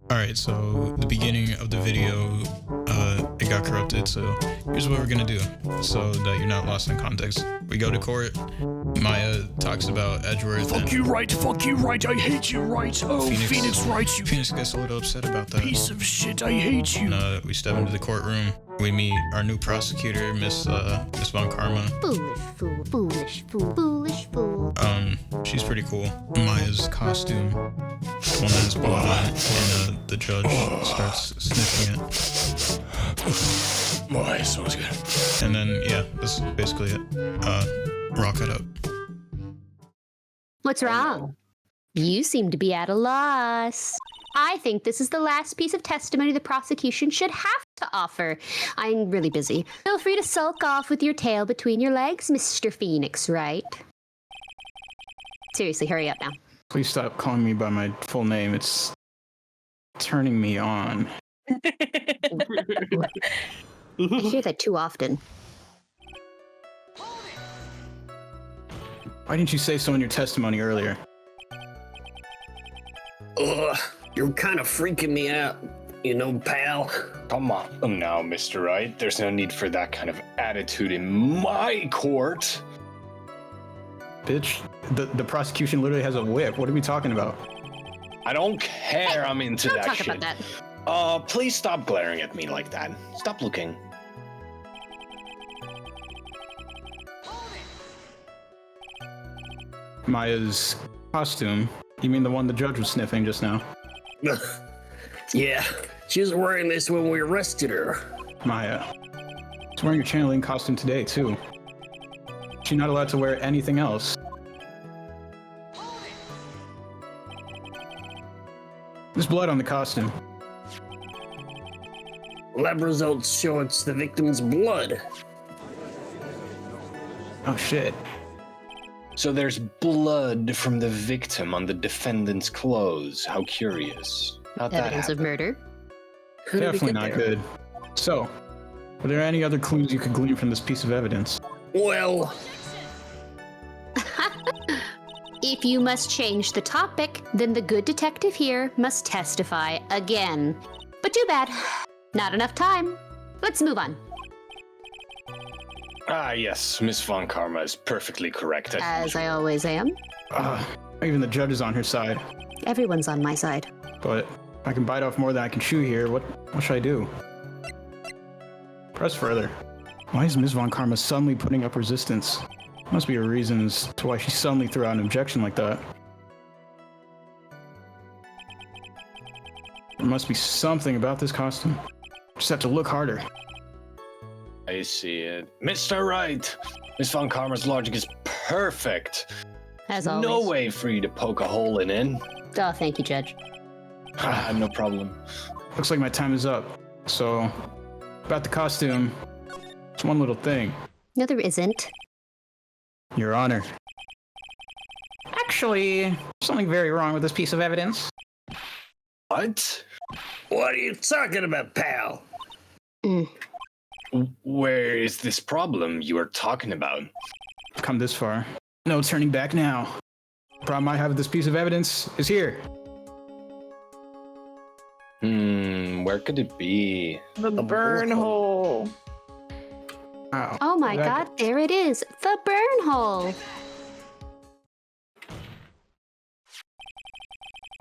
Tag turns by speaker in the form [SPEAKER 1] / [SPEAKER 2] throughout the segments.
[SPEAKER 1] Alright, so the beginning of the video, it got corrupted, so here's what we're gonna do, so that you're not lost in context. We go to court, Maya talks about Edgeworth.
[SPEAKER 2] Fuck you, Wright, I hate you, Wright. Oh, Phoenix Wright, you
[SPEAKER 1] Phoenix gets a little upset about that.
[SPEAKER 2] piece of shit, I hate you.
[SPEAKER 1] And, we step into the courtroom. We meet our new prosecutor, Miss Von Karma.
[SPEAKER 3] Foolish fool, foolish fool, foolish fool.
[SPEAKER 1] She's pretty cool. Maya's costume, one that has blood on it, and the judge starts sniffing it.
[SPEAKER 2] Boy, smells good.
[SPEAKER 1] And then, yeah, this is basically it. Rock it up.
[SPEAKER 3] What's wrong? You seem to be at a loss. I think this is the last piece of testimony the prosecution should have to offer. I'm really busy. Feel free to sulk off with your tail between your legs, Mr. Phoenix, Wright? Seriously, hurry up now.
[SPEAKER 4] Please stop calling me by my full name. It's turning me on.
[SPEAKER 3] I hear that too often.
[SPEAKER 4] Why didn't you say so in your testimony earlier?
[SPEAKER 5] Ugh, you're kind of freaking me out, you know, pal.
[SPEAKER 6] Come on now, Mr. Wright. There's no need for that kind of attitude in my court.
[SPEAKER 4] Bitch, the prosecution literally has a whip. What are we talking about?
[SPEAKER 6] I don't care. I'm into
[SPEAKER 3] Don't
[SPEAKER 6] that
[SPEAKER 3] talk
[SPEAKER 6] shit.
[SPEAKER 3] about that.
[SPEAKER 6] Please stop glaring at me like that. Stop looking.
[SPEAKER 4] Maya's costume? You mean the one the judge was sniffing just now?
[SPEAKER 5] Yeah, she was wearing this when we arrested her.
[SPEAKER 4] Maya. She's wearing a channeling costume today, too. She's not allowed to wear anything else. There's blood on the costume.
[SPEAKER 5] Lab results show it's the victim's blood.
[SPEAKER 4] Oh, shit.
[SPEAKER 6] So there's blood from the victim on the defendant's clothes. How curious. How'd that
[SPEAKER 3] Evidence of
[SPEAKER 6] happen?
[SPEAKER 3] murder.
[SPEAKER 5] How did we
[SPEAKER 4] Definitely
[SPEAKER 5] get
[SPEAKER 4] not
[SPEAKER 5] there?
[SPEAKER 4] good. So, are there any other clues you could glean from this piece of evidence?
[SPEAKER 5] Well,
[SPEAKER 3] If you must change the topic, then the good detective here must testify again. But too bad. Not enough time. Let's move on.
[SPEAKER 6] Ah, yes. Miss Von Karma is perfectly correct.
[SPEAKER 3] As I always am.
[SPEAKER 4] Even the judge is on her side.
[SPEAKER 3] Everyone's on my side.
[SPEAKER 4] But if I can bite off more than I can chew here, what should I do? Press further. Why is Ms. Von Karma suddenly putting up resistance? Must be a reason as to why she suddenly threw out an objection like that. There must be something about this costume. Just have to look harder.
[SPEAKER 6] I see it. Mr. Wright! Miss Von Karma's logic is perfect.
[SPEAKER 3] As always.
[SPEAKER 6] No way for you to poke a hole in.
[SPEAKER 3] Oh, thank you, Judge.
[SPEAKER 6] No problem.
[SPEAKER 4] Looks like my time is up. So, about the costume, it's one little thing.
[SPEAKER 3] No, there isn't.
[SPEAKER 4] Your Honor. Actually, something very wrong with this piece of evidence.
[SPEAKER 6] What?
[SPEAKER 5] what are you talking about, pal?
[SPEAKER 6] Where is this problem you are talking about?
[SPEAKER 4] I've come this far. No turning back now. Problem I have with this piece of evidence is here.
[SPEAKER 6] Where could it be?
[SPEAKER 7] The burn hole.
[SPEAKER 4] Wow.
[SPEAKER 3] Oh my god, there it is. The burn hole.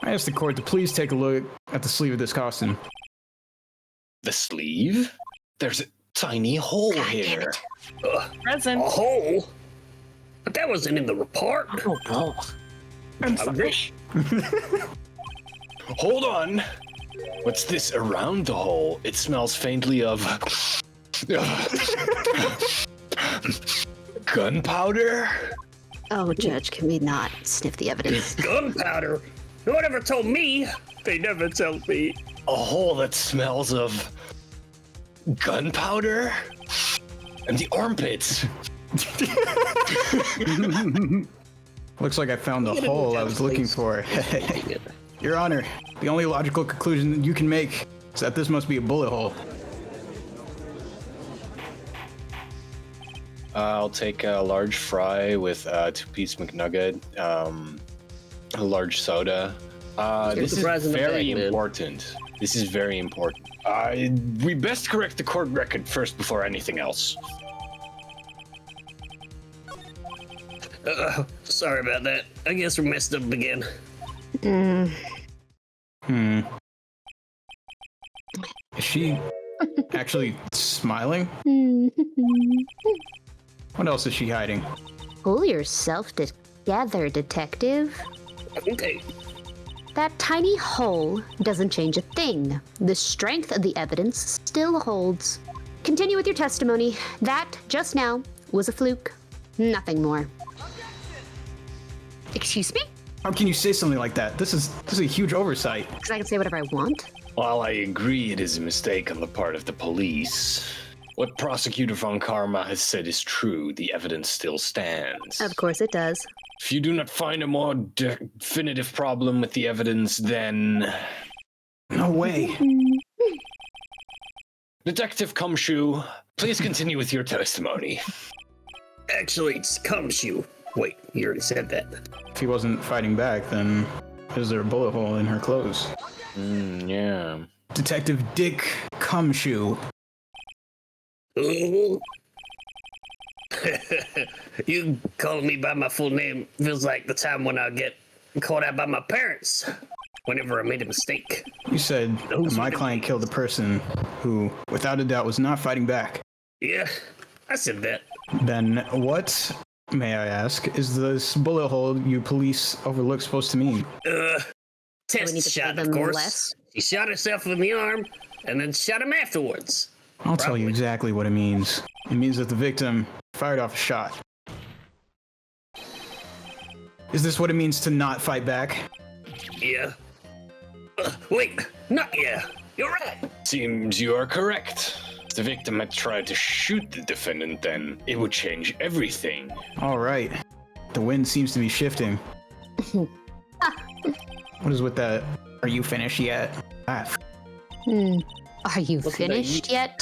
[SPEAKER 4] I asked the court to please take a look at the sleeve of this costume.
[SPEAKER 6] The sleeve? There's a tiny hole
[SPEAKER 3] God damn
[SPEAKER 6] here.
[SPEAKER 3] it.
[SPEAKER 7] Present.
[SPEAKER 5] A hole? But that wasn't in the report.
[SPEAKER 7] Oh, no. I'm sorry.
[SPEAKER 6] Hold on. What's this around the hole? It smells faintly of gunpowder?
[SPEAKER 3] Oh, Judge, can we not sniff the evidence?
[SPEAKER 5] Gunpowder? No one ever told me. They never told me.
[SPEAKER 6] A hole that smells of gunpowder? And the armpits.
[SPEAKER 4] Looks like I found the hole I was looking for. Your Honor, the only logical conclusion you can make is that this must be a bullet hole.
[SPEAKER 6] I'll take a large fry with a 2-piece McNugget, a large soda, This is
[SPEAKER 5] surprising the
[SPEAKER 6] very
[SPEAKER 5] bag, man.
[SPEAKER 6] important. This is very important. We best correct the court record first before anything else.
[SPEAKER 5] Sorry about that. I guess we messed up again.
[SPEAKER 4] Is she actually smiling? What else is she hiding?
[SPEAKER 3] Pull yourself together, detective.
[SPEAKER 5] Okay.
[SPEAKER 3] That tiny hole doesn't change a thing. The strength of the evidence still holds. Continue with your testimony. That, just now, was a fluke. Nothing more. Excuse me?
[SPEAKER 4] How can you say something like that? This is a huge oversight.
[SPEAKER 3] Because I can say whatever I want.
[SPEAKER 6] While I agree it is a mistake on the part of the police, what Prosecutor Von Karma has said is true. The evidence still stands.
[SPEAKER 3] Of course it does.
[SPEAKER 6] If you do not find a more definitive problem with the evidence, then...
[SPEAKER 4] No way.
[SPEAKER 6] Detective Gumshoe, please continue with your testimony.
[SPEAKER 5] Actually, it's Gumshoe. Wait, you already said that.
[SPEAKER 4] If he wasn't fighting back, then is there a bullet hole in her clothes?
[SPEAKER 6] Yeah.
[SPEAKER 4] Detective Dick Gumshoe.
[SPEAKER 5] Ooh. You calling me by my full name feels like the time when I get called out by my parents whenever I made a mistake.
[SPEAKER 4] You said that my client killed a person who, without a doubt, was not fighting back.
[SPEAKER 5] Yeah, I said that.
[SPEAKER 4] Then what, may I ask, is this bullet hole you police overlook supposed to mean?
[SPEAKER 3] Do we need
[SPEAKER 5] Test
[SPEAKER 3] to
[SPEAKER 5] shot,
[SPEAKER 3] pay
[SPEAKER 5] of
[SPEAKER 3] them
[SPEAKER 5] course.
[SPEAKER 3] less?
[SPEAKER 5] She shot herself in the arm and then shot him afterwards.
[SPEAKER 4] I'll tell you
[SPEAKER 5] Probably.
[SPEAKER 4] exactly what it means. It means that the victim fired off a shot. Is this what it means to not fight back?
[SPEAKER 5] Yeah. Wait, not yeah. You're right.
[SPEAKER 6] Seems you are correct. If the victim had tried to shoot the defendant, then it would change everything.
[SPEAKER 4] All right. The wind seems to be shifting. What is with that? Are you finished yet?
[SPEAKER 3] Are you finished yet,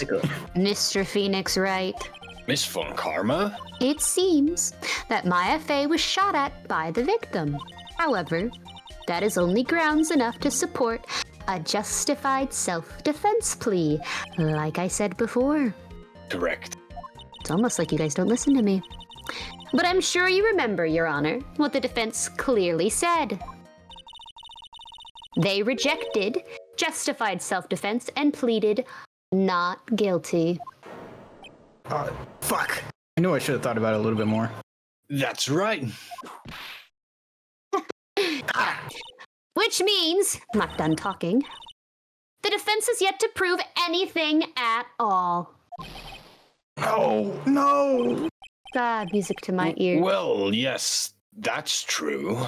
[SPEAKER 3] Mr. Phoenix Wright?
[SPEAKER 6] Miss Von Karma?
[SPEAKER 3] It seems that Maya Fey was shot at by the victim. However, that is only grounds enough to support a justified self-defense plea, like I said before.
[SPEAKER 6] Correct.
[SPEAKER 3] It's almost like you guys don't listen to me. But I'm sure you remember, Your Honor, what the defense clearly said. They rejected justified self-defense and pleaded not guilty.
[SPEAKER 4] Fuck. I knew I should have thought about it a little bit more.
[SPEAKER 6] That's right.
[SPEAKER 3] Which means, I'm not done talking, the defense is yet to prove anything at all.
[SPEAKER 4] Oh, no!
[SPEAKER 3] God, music to my ears.
[SPEAKER 6] Well, yes, that's true.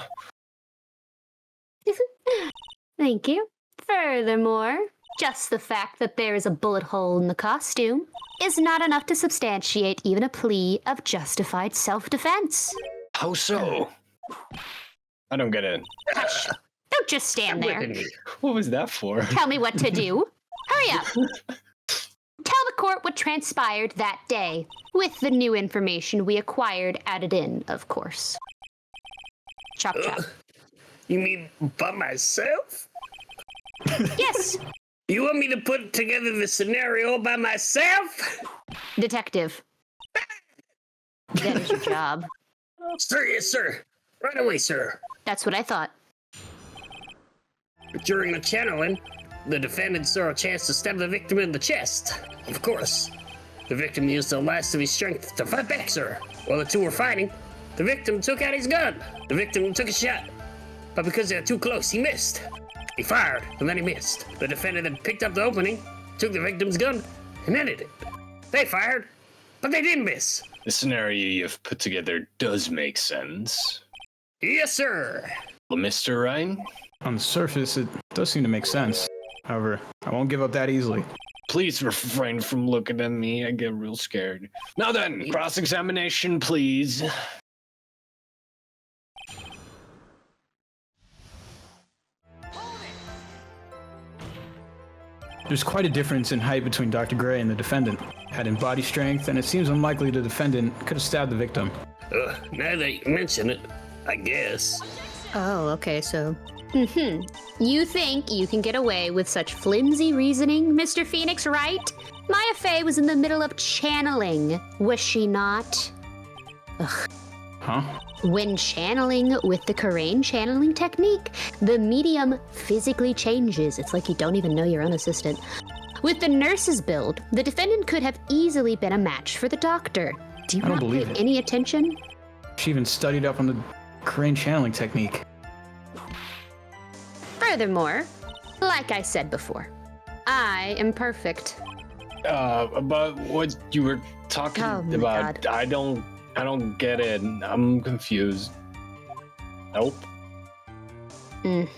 [SPEAKER 3] Thank you. Furthermore, just the fact that there is a bullet hole in the costume is not enough to substantiate even a plea of justified self-defense.
[SPEAKER 6] How so? I don't get it.
[SPEAKER 3] Hush. Don't just stand there.
[SPEAKER 6] What was that for?
[SPEAKER 3] Tell me what to do. Hurry up. Tell the court what transpired that day, with the new information we acquired added in, of course. Chop chop.
[SPEAKER 5] You mean by myself?
[SPEAKER 3] Yes,
[SPEAKER 5] You want me to put together the scenario by myself?
[SPEAKER 3] detective. That is your job.
[SPEAKER 5] Sir, yes, sir. Right away, sir.
[SPEAKER 3] That's what I thought.
[SPEAKER 5] During the channeling, the defendant saw a chance to stab the victim in the chest. Of course. The victim used the last of his strength to fight back, sir. While the two were fighting, the victim took out his gun. The victim took a shot, but because they were too close, he missed. He fired, and then he missed. The defendant then picked up the opening, took the victim's gun, and ended it. They fired, but they didn't miss.
[SPEAKER 6] The scenario you've put together does make sense.
[SPEAKER 5] Yes, sir.
[SPEAKER 6] Well, Mr. Wright,
[SPEAKER 4] On the surface, it does seem to make sense. However, I won't give up that easily.
[SPEAKER 6] please refrain from looking at me. I get real scared. Now then, cross-examination, please.
[SPEAKER 4] There's quite a difference in height between Dr. Gray and the defendant. Had in body strength, and it seems unlikely the defendant could have stabbed the victim.
[SPEAKER 5] Now that you mention it, I guess.
[SPEAKER 3] Oh, okay, so You think you can get away with such flimsy reasoning, Mr. Phoenix, right? Maya Fey was in the middle of channeling, was she not? Ugh.
[SPEAKER 4] Huh?
[SPEAKER 3] When channeling with the Karain channeling technique, the medium physically changes. It's like you don't even know your own assistant. With the nurse's build, the defendant could have easily been a match for the doctor. Do you
[SPEAKER 4] I don't
[SPEAKER 3] not pay
[SPEAKER 4] believe it.
[SPEAKER 3] any attention?
[SPEAKER 4] She even studied up on the Karain channeling technique.
[SPEAKER 3] Furthermore, like I said before, I am perfect.
[SPEAKER 6] About what you were talking
[SPEAKER 3] Oh my
[SPEAKER 6] about,
[SPEAKER 3] God.
[SPEAKER 6] I don't get it. I'm confused. Nope.
[SPEAKER 3] Mm.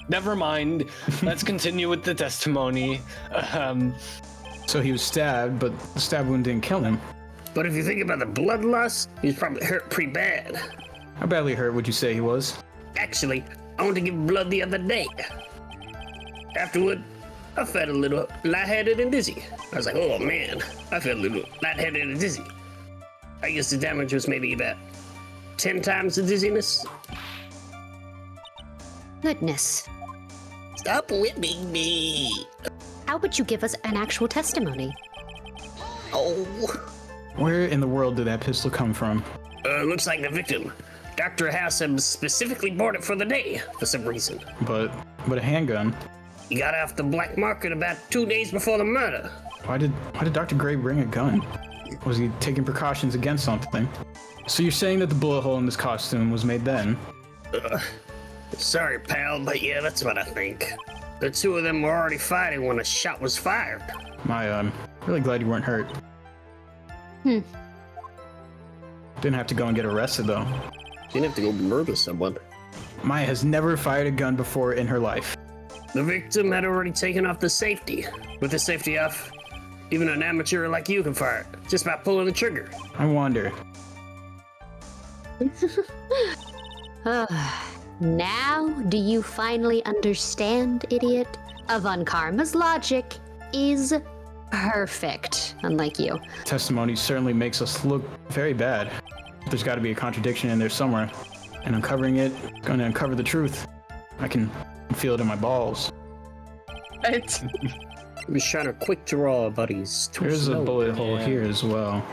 [SPEAKER 6] Never mind. Let's continue with the testimony.
[SPEAKER 4] So he was stabbed, but the stab wound didn't kill him.
[SPEAKER 5] But if you think about the blood loss, he was probably hurt pretty bad.
[SPEAKER 4] How badly hurt would you say he was?
[SPEAKER 5] Actually, I went to give blood the other day. Afterward, I felt a little lightheaded and dizzy. I was like, oh man, I felt a little lightheaded and dizzy. I guess the damage was maybe about 10 times the dizziness.
[SPEAKER 3] Goodness.
[SPEAKER 5] Stop whipping me.
[SPEAKER 3] How would you give us an actual testimony?
[SPEAKER 5] Oh.
[SPEAKER 4] Where in the world did that pistol come from?
[SPEAKER 5] Looks like the victim. Dr. Hassan specifically bought it for the day for some reason.
[SPEAKER 4] But a handgun.
[SPEAKER 5] He got off the black market about 2 days before the murder.
[SPEAKER 4] Why did Dr. Gray bring a gun? Was he taking precautions against something? So you're saying that the bullet hole in this costume was made then?
[SPEAKER 5] Sorry, pal, but yeah, that's what I think. The two of them were already fighting when a shot was fired.
[SPEAKER 4] I'm really glad you weren't hurt.
[SPEAKER 3] Hmm.
[SPEAKER 4] Didn't have to go and get arrested though.
[SPEAKER 5] Didn't have to go murder someone.
[SPEAKER 4] Maya has never fired a gun before in her life.
[SPEAKER 5] The victim had already taken off the safety. With the safety off, even an amateur like you can fire it, just by pulling the trigger.
[SPEAKER 4] I wonder.
[SPEAKER 3] Now, do you finally understand, idiot? Von Karma's logic is perfect, unlike you.
[SPEAKER 4] Testimony certainly makes us look very bad. There's got to be a contradiction in there somewhere. And uncovering it is going to uncover the truth. I can feel it in my balls.
[SPEAKER 5] He was trying to quick draw, but he's too
[SPEAKER 4] There's
[SPEAKER 5] slow.
[SPEAKER 4] a bullet hole here as well.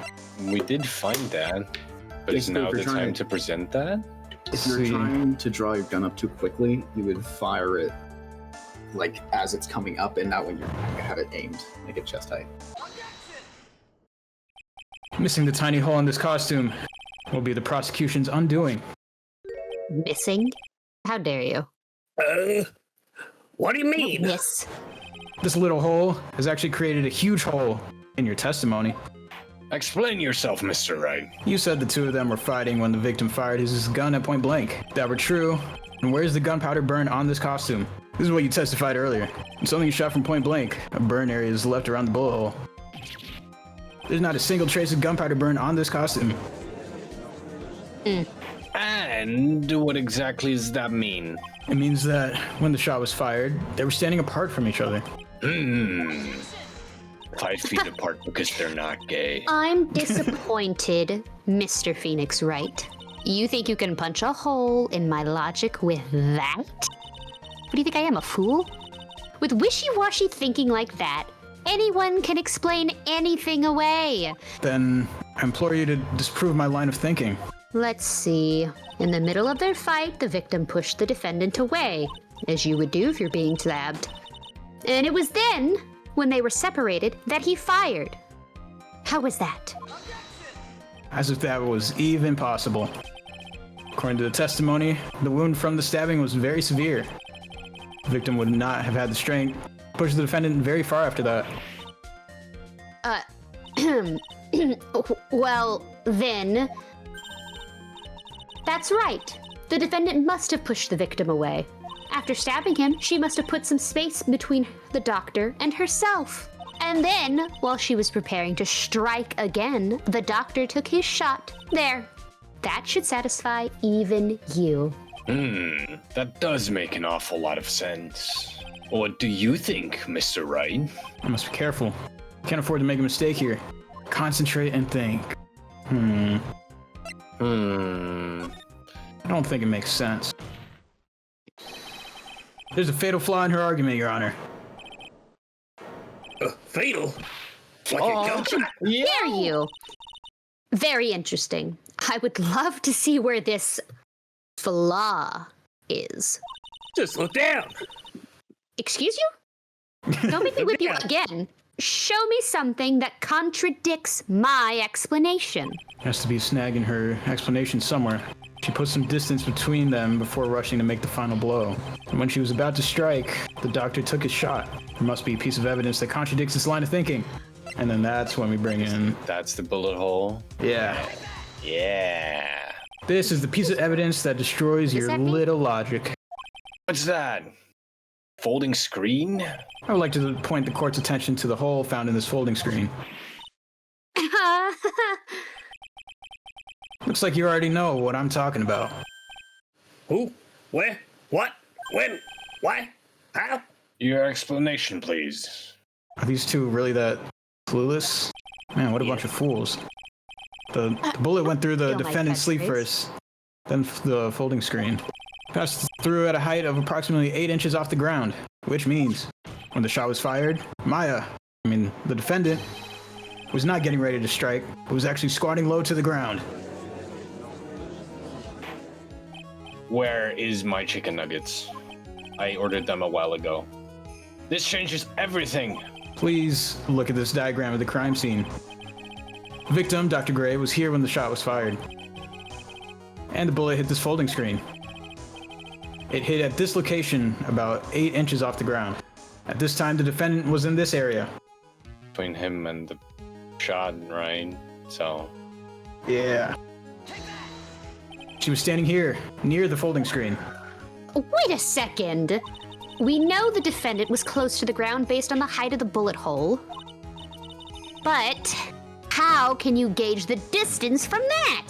[SPEAKER 6] We did find that, but is
[SPEAKER 8] Basically,
[SPEAKER 6] now
[SPEAKER 8] if you're
[SPEAKER 6] the time
[SPEAKER 8] trying-
[SPEAKER 6] to present that?
[SPEAKER 8] If you're
[SPEAKER 4] See.
[SPEAKER 8] trying to draw your gun up too quickly, you would fire it like as it's coming up, and not when you have it aimed, like at chest height.
[SPEAKER 4] Missing the tiny hole in this costume will be the prosecution's undoing.
[SPEAKER 3] Missing? How dare you?
[SPEAKER 5] What do you mean?
[SPEAKER 3] Yes.
[SPEAKER 4] This little hole has actually created a huge hole in your testimony.
[SPEAKER 6] Explain yourself, Mr. Wright.
[SPEAKER 4] You said the two of them were fighting when the victim fired his gun at point blank. If that were true, and where's the gunpowder burn on this costume? This is what you testified earlier. When something is shot from point blank, a burn area is left around the bullet hole. There's not a single trace of gunpowder burn on this costume.
[SPEAKER 6] And what exactly does that mean?
[SPEAKER 4] It means that when the shot was fired, they were standing apart from each other.
[SPEAKER 6] 5 feet apart because they're not gay.
[SPEAKER 3] I'm disappointed, Mr. Phoenix Wright. You think you can punch a hole in my logic with that? What do you think I am, a fool? With wishy-washy thinking like that, anyone can explain anything away.
[SPEAKER 4] Then I implore you to disprove my line of thinking.
[SPEAKER 3] Let's see. In the middle of their fight, the victim pushed the defendant away, as you would do if you're being stabbed. And it was then, when they were separated, that he fired. How was that?
[SPEAKER 4] As if that was even possible. According to the testimony, the wound from the stabbing was very severe. The victim would not have had the strength to push the defendant very far after that.
[SPEAKER 3] Well, then... That's right. The defendant must have pushed the victim away. After stabbing him, she must have put some space between the doctor and herself. And then, while she was preparing to strike again, the doctor took his shot. There. That should satisfy even you.
[SPEAKER 6] That does make an awful lot of sense. What do you think, Mr. Wright?
[SPEAKER 4] I must be careful. Can't afford to make a mistake here. Concentrate and think. I don't think it makes sense. There's a fatal flaw in her argument, Your Honor.
[SPEAKER 5] Fatal? Like a gunshot?
[SPEAKER 3] Dare you? Very interesting. I would love to see where this flaw is.
[SPEAKER 5] Just look down.
[SPEAKER 3] Excuse you? Don't make me whip you again. Show me something that contradicts my explanation.
[SPEAKER 4] There has to be a snag in her explanation somewhere. She put some distance between them before rushing to make the final blow. And when she was about to strike, the doctor took his shot. There must be a piece of evidence that contradicts this line of thinking. And then that's when we bring in...
[SPEAKER 6] That's the bullet hole?
[SPEAKER 4] Yeah.
[SPEAKER 6] Yeah.
[SPEAKER 4] This is the piece of evidence that destroys your little logic.
[SPEAKER 6] What's that? Folding screen?
[SPEAKER 4] I would like to point the court's attention to the hole found in this folding screen. Looks like you already know what I'm talking about.
[SPEAKER 5] Who? Where? What? When? Why? How?
[SPEAKER 6] Your explanation, please.
[SPEAKER 4] Are these two really that clueless? Man, what a bunch of fools. The bullet went through the defendant's sleeve first, then the folding screen. Passed through at a height of approximately 8 inches off the ground, which means when the shot was fired, the defendant, was not getting ready to strike, but was actually squatting low to the ground.
[SPEAKER 6] Where is my chicken nuggets? I ordered them a while ago. This changes everything.
[SPEAKER 4] Please look at this diagram of the crime scene. The victim, Dr. Gray, was here when the shot was fired. And the bullet hit this folding screen. It hit at this location about 8 inches off the ground. At this time, the defendant was in this area.
[SPEAKER 6] Between him and the shot, right? So...
[SPEAKER 4] Yeah. She was standing here, near the folding screen.
[SPEAKER 3] Wait a second. We know the defendant was close to the ground based on the height of the bullet hole. But how can you gauge the distance from that?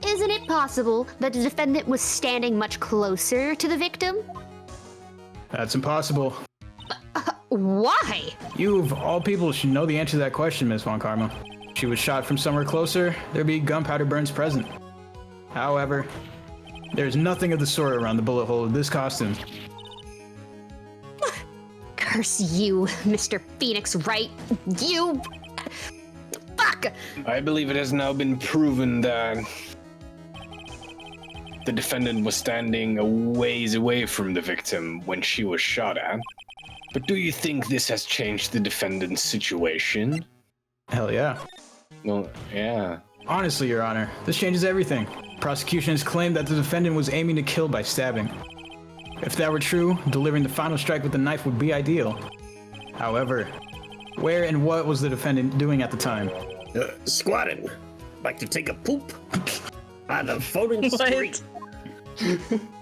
[SPEAKER 3] Isn't it possible that the defendant was standing much closer to the victim?
[SPEAKER 4] That's impossible.
[SPEAKER 3] Why?
[SPEAKER 4] You, of all people, should know the answer to that question, Ms. Von Karma. If she was shot from somewhere closer, there'd be gunpowder burns present. However, there's nothing of the sort around the bullet hole of this costume.
[SPEAKER 3] Curse you, Mr. Phoenix Wright. You... Fuck!
[SPEAKER 6] I believe it has now been proven that the defendant was standing a ways away from the victim when she was shot at. But do you think this has changed the defendant's situation?
[SPEAKER 4] Hell yeah.
[SPEAKER 6] Well, yeah.
[SPEAKER 4] Honestly, Your Honor, this changes everything. Prosecution has claimed that the defendant was aiming to kill by stabbing. If that were true, delivering the final strike with the knife would be ideal. However, where and what was the defendant doing at the time?
[SPEAKER 5] Squatting. Like to take a poop. On the folding screen.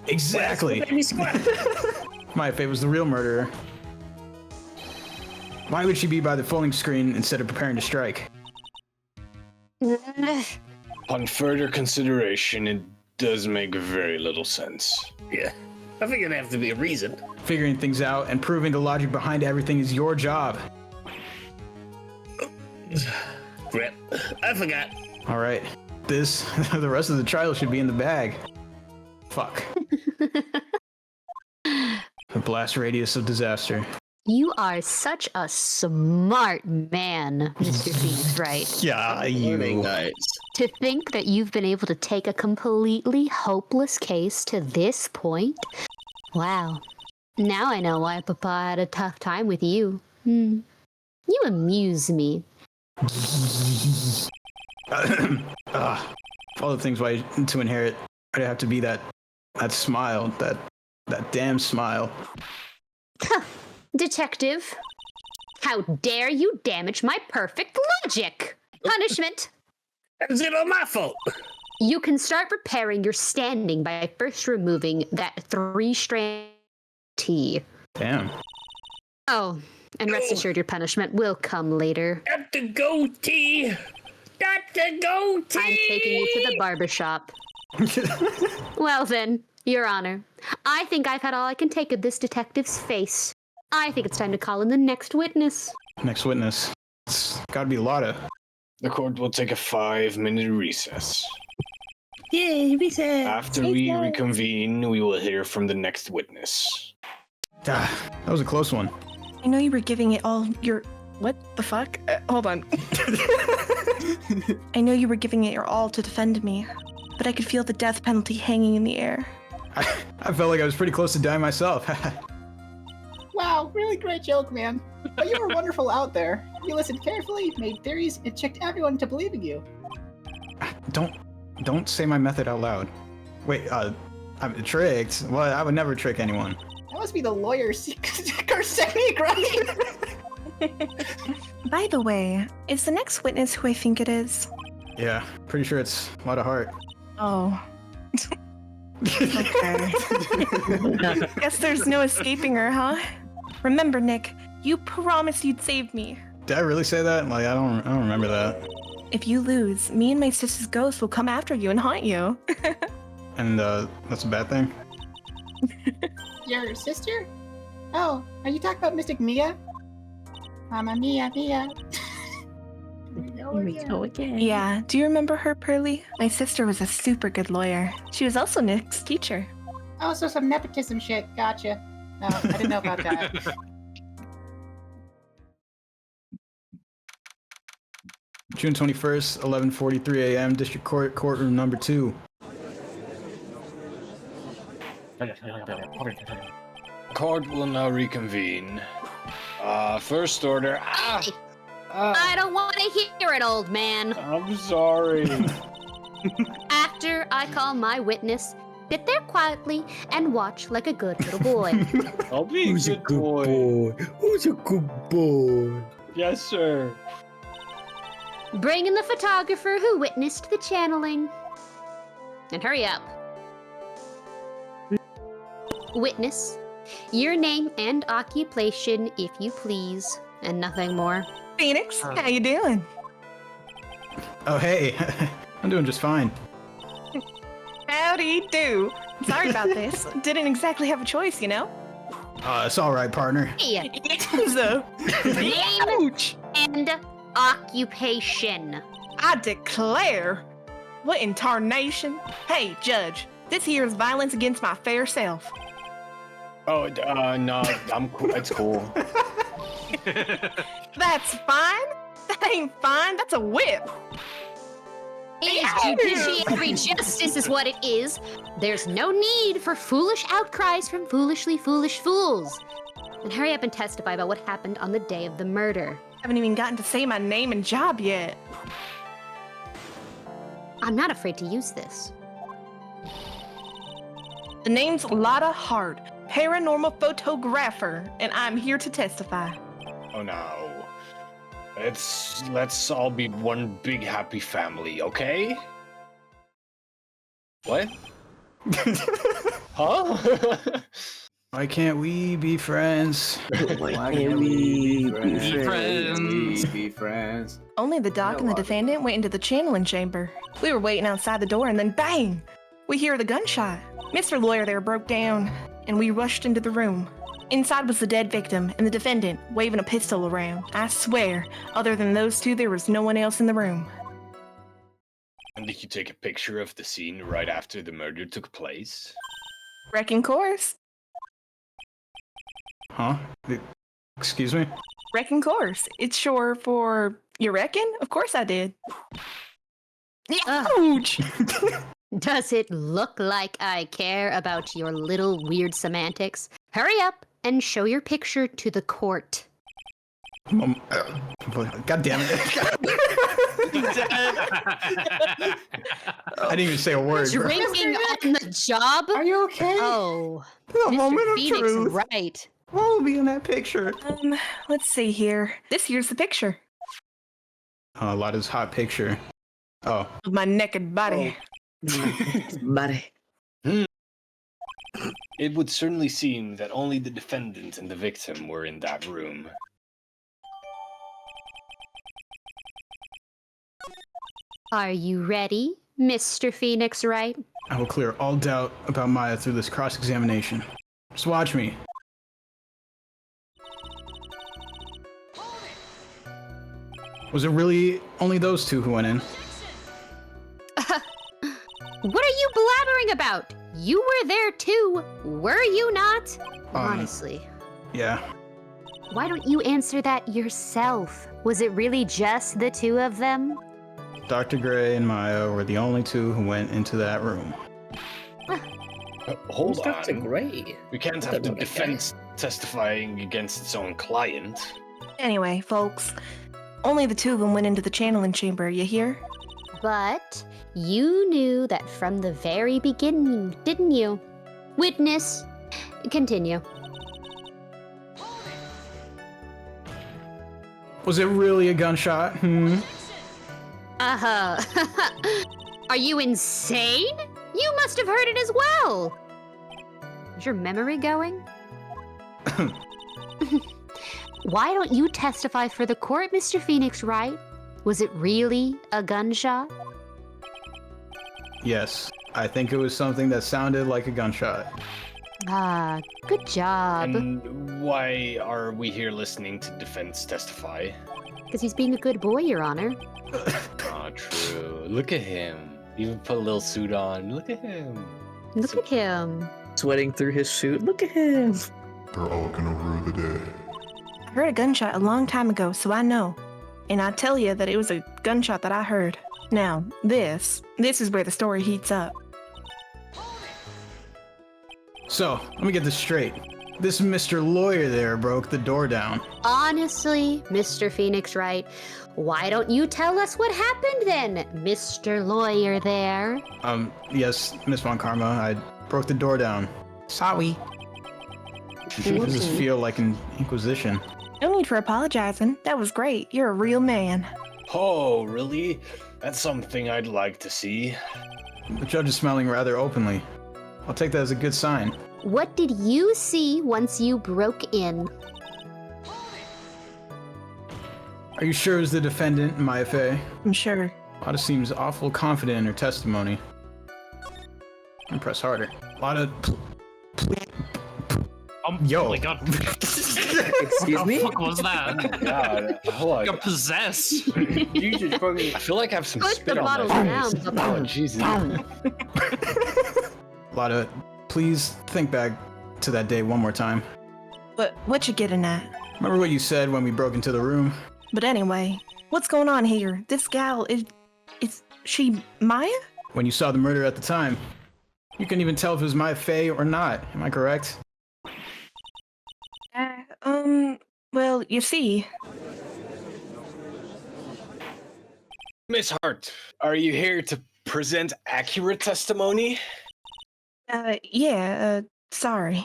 [SPEAKER 4] Exactly. My, if it was the real murderer. Why would she be by the folding screen instead of preparing to strike?
[SPEAKER 6] On further consideration, it does make very little sense.
[SPEAKER 5] Yeah, I figured there'd have to be a reason.
[SPEAKER 4] Figuring things out and proving the logic behind everything is your job.
[SPEAKER 5] Crap, I forgot.
[SPEAKER 4] All right, the rest of the trial should be in the bag. Fuck. The blast radius of disaster.
[SPEAKER 3] You are such a smart man, Mr. Phoenix Wright.
[SPEAKER 4] Yeah, you.
[SPEAKER 8] Nice.
[SPEAKER 3] To think that you've been able to take a completely hopeless case to this point? Wow. Now I know why Papa had a tough time with you. You amuse me.
[SPEAKER 4] All the things why to inherit, I'd have to be that smile, that damn smile.
[SPEAKER 3] Detective, how dare you damage my perfect logic? Punishment.
[SPEAKER 5] Is it all my fault?
[SPEAKER 3] You can start repairing your standing by first removing that 3-strand T.
[SPEAKER 4] Damn.
[SPEAKER 3] Oh, and rest assured your punishment will come later.
[SPEAKER 5] Got the goatee. Got the goatee.
[SPEAKER 3] I'm taking you to the barbershop. Well then, Your Honor, I think I've had all I can take of this detective's face. I think it's time to call in the next witness.
[SPEAKER 4] Next witness. It's gotta be Lotta.
[SPEAKER 6] The court will take a 5-minute recess.
[SPEAKER 7] Yay, recess!
[SPEAKER 6] After we reconvene, we will hear from the next witness.
[SPEAKER 4] Ah, that was a close one.
[SPEAKER 7] I know you were giving it all your... What the fuck? Hold on. I know you were giving it your all to defend me, but I could feel the death penalty hanging in the air.
[SPEAKER 4] I felt like I was pretty close to dying myself.
[SPEAKER 9] Wow, really great joke, man. But you were wonderful out there. You listened carefully, made theories, and tricked everyone to believing you.
[SPEAKER 4] Don't say my method out loud. Wait, I'm tricked? Well, I would never trick anyone.
[SPEAKER 9] That must be the lawyer's technique, right?
[SPEAKER 7] By the way, is the next witness who I think it is?
[SPEAKER 4] Yeah, pretty sure it's Lotta Hart.
[SPEAKER 7] Oh. Okay. Guess there's no escaping her, huh? Remember, Nick, you promised you'd save me.
[SPEAKER 4] Did I really say that? Like, I don't remember that.
[SPEAKER 7] If you lose, me and my sister's ghost will come after you and haunt you.
[SPEAKER 4] And, that's a bad thing?
[SPEAKER 9] Your sister? Oh, are you talking about Mystic Mia? Mamma Mia, Mia.
[SPEAKER 10] Here we go again.
[SPEAKER 7] Yeah, do you remember her, Pearly? My sister was a super good lawyer. She was also Nick's teacher.
[SPEAKER 9] Oh, so some nepotism shit. Gotcha. No, I didn't know about that.
[SPEAKER 4] June 21st, 11:43 a.m., District Court, courtroom number 2.
[SPEAKER 6] Court will now reconvene. First order.
[SPEAKER 3] I don't want to hear it, old man.
[SPEAKER 6] I'm sorry.
[SPEAKER 3] After I call my witness, sit there quietly and watch like a good little boy.
[SPEAKER 6] I'll be a good boy.
[SPEAKER 2] Who's a good boy?
[SPEAKER 6] Yes, sir.
[SPEAKER 3] Bring in the photographer who witnessed the channeling. And hurry up. Witness, your name and occupation, if you please, and nothing more.
[SPEAKER 7] Phoenix, how you doing?
[SPEAKER 4] Oh, hey. I'm doing just fine.
[SPEAKER 7] Howdy do. Sorry about this. Didn't exactly have a choice, you know?
[SPEAKER 4] It's alright, partner.
[SPEAKER 3] Hey,
[SPEAKER 7] So,
[SPEAKER 3] name
[SPEAKER 7] ouch.
[SPEAKER 3] and occupation.
[SPEAKER 7] I declare. What in tarnation? Hey, Judge, this here is violence against my fair self.
[SPEAKER 6] Oh, no, I'm cool. It's cool.
[SPEAKER 7] That's fine? That ain't fine. That's a whip.
[SPEAKER 3] Judiciary justice is what it is. There's no need for foolish outcries from foolishly foolish fools. And hurry up and testify about what happened on the day of the murder.
[SPEAKER 7] Haven't even gotten to say my name and job yet.
[SPEAKER 3] I'm not afraid to use this.
[SPEAKER 7] The name's Lotta Hart, paranormal photographer, and I'm here to testify.
[SPEAKER 6] Oh no. Let's all be one big happy family, okay? What? Huh?
[SPEAKER 4] Why can't we be friends?
[SPEAKER 2] Why can't we be
[SPEAKER 8] friends? Be friends.
[SPEAKER 7] Only the doc and the defendant went into the channeling chamber. We were waiting outside the door and then bang! We hear the gunshot. Mr. Lawyer there broke down, and we rushed into the room. Inside was the dead victim and the defendant waving a pistol around. I swear, other than those two, there was no one else in the room.
[SPEAKER 6] And did you take a picture of the scene right after the murder took place?
[SPEAKER 7] Wrecking course.
[SPEAKER 4] Huh? Excuse me?
[SPEAKER 7] Wrecking course. It's short for, you reckon? Of course I did. Ouch!
[SPEAKER 3] Does it look like I care about your little weird semantics? Hurry up and show your picture to the court.
[SPEAKER 4] God damn it. I didn't even say a word.
[SPEAKER 3] Drinking on the job?
[SPEAKER 9] Are you okay?
[SPEAKER 3] Oh,
[SPEAKER 4] The moment
[SPEAKER 3] Mr.
[SPEAKER 4] of
[SPEAKER 3] Phoenix,
[SPEAKER 4] truth.
[SPEAKER 3] right.
[SPEAKER 4] What will be in that picture?
[SPEAKER 7] Let's see here. This here's the picture
[SPEAKER 4] Lotta's hot picture. Oh.
[SPEAKER 7] of my naked body.
[SPEAKER 10] Buddy.
[SPEAKER 6] It would certainly seem that only the defendant and the victim were in that room.
[SPEAKER 3] Are you ready, Mr. Phoenix, Wright?
[SPEAKER 4] I will clear all doubt about Maya through this cross-examination. Just watch me. Was it really only those two who went in?
[SPEAKER 3] What are you blabbering about? You were there too, were you not? Honestly,
[SPEAKER 4] Yeah.
[SPEAKER 3] Why don't you answer that yourself? Was it really just the two of them?
[SPEAKER 4] Dr. Gray and Maya were the only two who went into that room.
[SPEAKER 6] Hold
[SPEAKER 5] Who's Dr.
[SPEAKER 6] on.
[SPEAKER 5] Gray?
[SPEAKER 6] We can't have the defense testifying against its own client.
[SPEAKER 7] Anyway, folks, only the two of them went into the channeling chamber, you hear?
[SPEAKER 3] But you knew that from the very beginning, didn't you? Witness, continue.
[SPEAKER 4] Was it really a gunshot?
[SPEAKER 3] Uh-huh. Are you insane? You must have heard it as well. Is your memory going? Why don't you testify for the court, Mr. Phoenix, Wright? Was it really a gunshot?
[SPEAKER 4] Yes. I think it was something that sounded like a gunshot.
[SPEAKER 3] Ah, good job.
[SPEAKER 6] And why are we here listening to defense testify?
[SPEAKER 3] Because he's being a good boy, Your Honor.
[SPEAKER 6] Ah, true. Look at him. Even put a little suit on. Look at him.
[SPEAKER 3] Look at him.
[SPEAKER 10] Sweating through his suit. Look at him.
[SPEAKER 11] They're all gonna rue the day.
[SPEAKER 7] I heard a gunshot a long time ago, so I know. And I tell you that it was a gunshot that I heard. Now, this is where the story heats up.
[SPEAKER 4] So, let me get this straight. This Mr. Lawyer there broke the door down.
[SPEAKER 3] Honestly, Mr. Phoenix, Wright, why don't you tell us what happened then, Mr. Lawyer there?
[SPEAKER 4] Yes, Miss Von Karma, I broke the door down. Sorry. Does this feel like an inquisition?
[SPEAKER 7] No need for apologizing. That was great. You're a real man.
[SPEAKER 6] Oh, really? That's something I'd like to see.
[SPEAKER 4] The judge is smiling rather openly. I'll take that as a good sign.
[SPEAKER 3] What did you see once you broke in?
[SPEAKER 4] Are you sure it was the defendant, Maya Fey?
[SPEAKER 7] I'm sure.
[SPEAKER 4] Lotta seems awful confident in her testimony. Press harder. Lotta... Yo.
[SPEAKER 12] Oh my god.
[SPEAKER 10] Excuse me?
[SPEAKER 12] What the fuck was that?
[SPEAKER 6] God, hold on.
[SPEAKER 12] Got possessed.
[SPEAKER 6] I feel like I have some
[SPEAKER 3] Put
[SPEAKER 6] spit
[SPEAKER 3] the
[SPEAKER 6] on
[SPEAKER 3] bottle
[SPEAKER 6] my
[SPEAKER 3] down.
[SPEAKER 6] face. Oh, Jesus.
[SPEAKER 4] Lotta, please think back to that day one more time.
[SPEAKER 7] What you getting at?
[SPEAKER 4] Remember what you said when we broke into the room?
[SPEAKER 7] But anyway, what's going on here? This gal is she Maya?
[SPEAKER 4] When you saw the murder at the time. You couldn't even tell if it was Maya Fey or not. Am I correct?
[SPEAKER 7] Well, you see.
[SPEAKER 6] Miss Hart, are you here to present accurate testimony?
[SPEAKER 7] Yeah, sorry.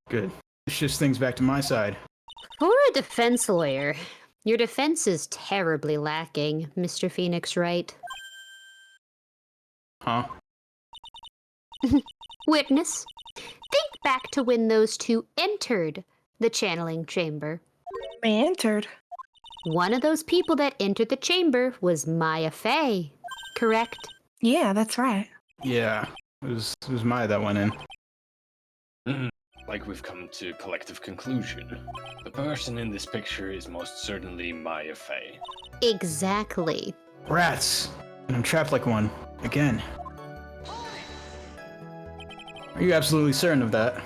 [SPEAKER 4] Good. It shifts things back to my side.
[SPEAKER 3] For a defense lawyer, your defense is terribly lacking, Mr. Phoenix, Wright.
[SPEAKER 4] Huh?
[SPEAKER 3] Witness, think back to when those two entered the channeling chamber.
[SPEAKER 7] They entered.
[SPEAKER 3] One of those people that entered the chamber was Maya Fey, correct?
[SPEAKER 7] Yeah, that's right.
[SPEAKER 4] Yeah. It was Maya that went in.
[SPEAKER 6] Like we've come to a collective conclusion. The person in this picture is most certainly Maya Fey.
[SPEAKER 3] Exactly.
[SPEAKER 4] Rats! And I'm trapped like one. Again. Are you absolutely certain of that?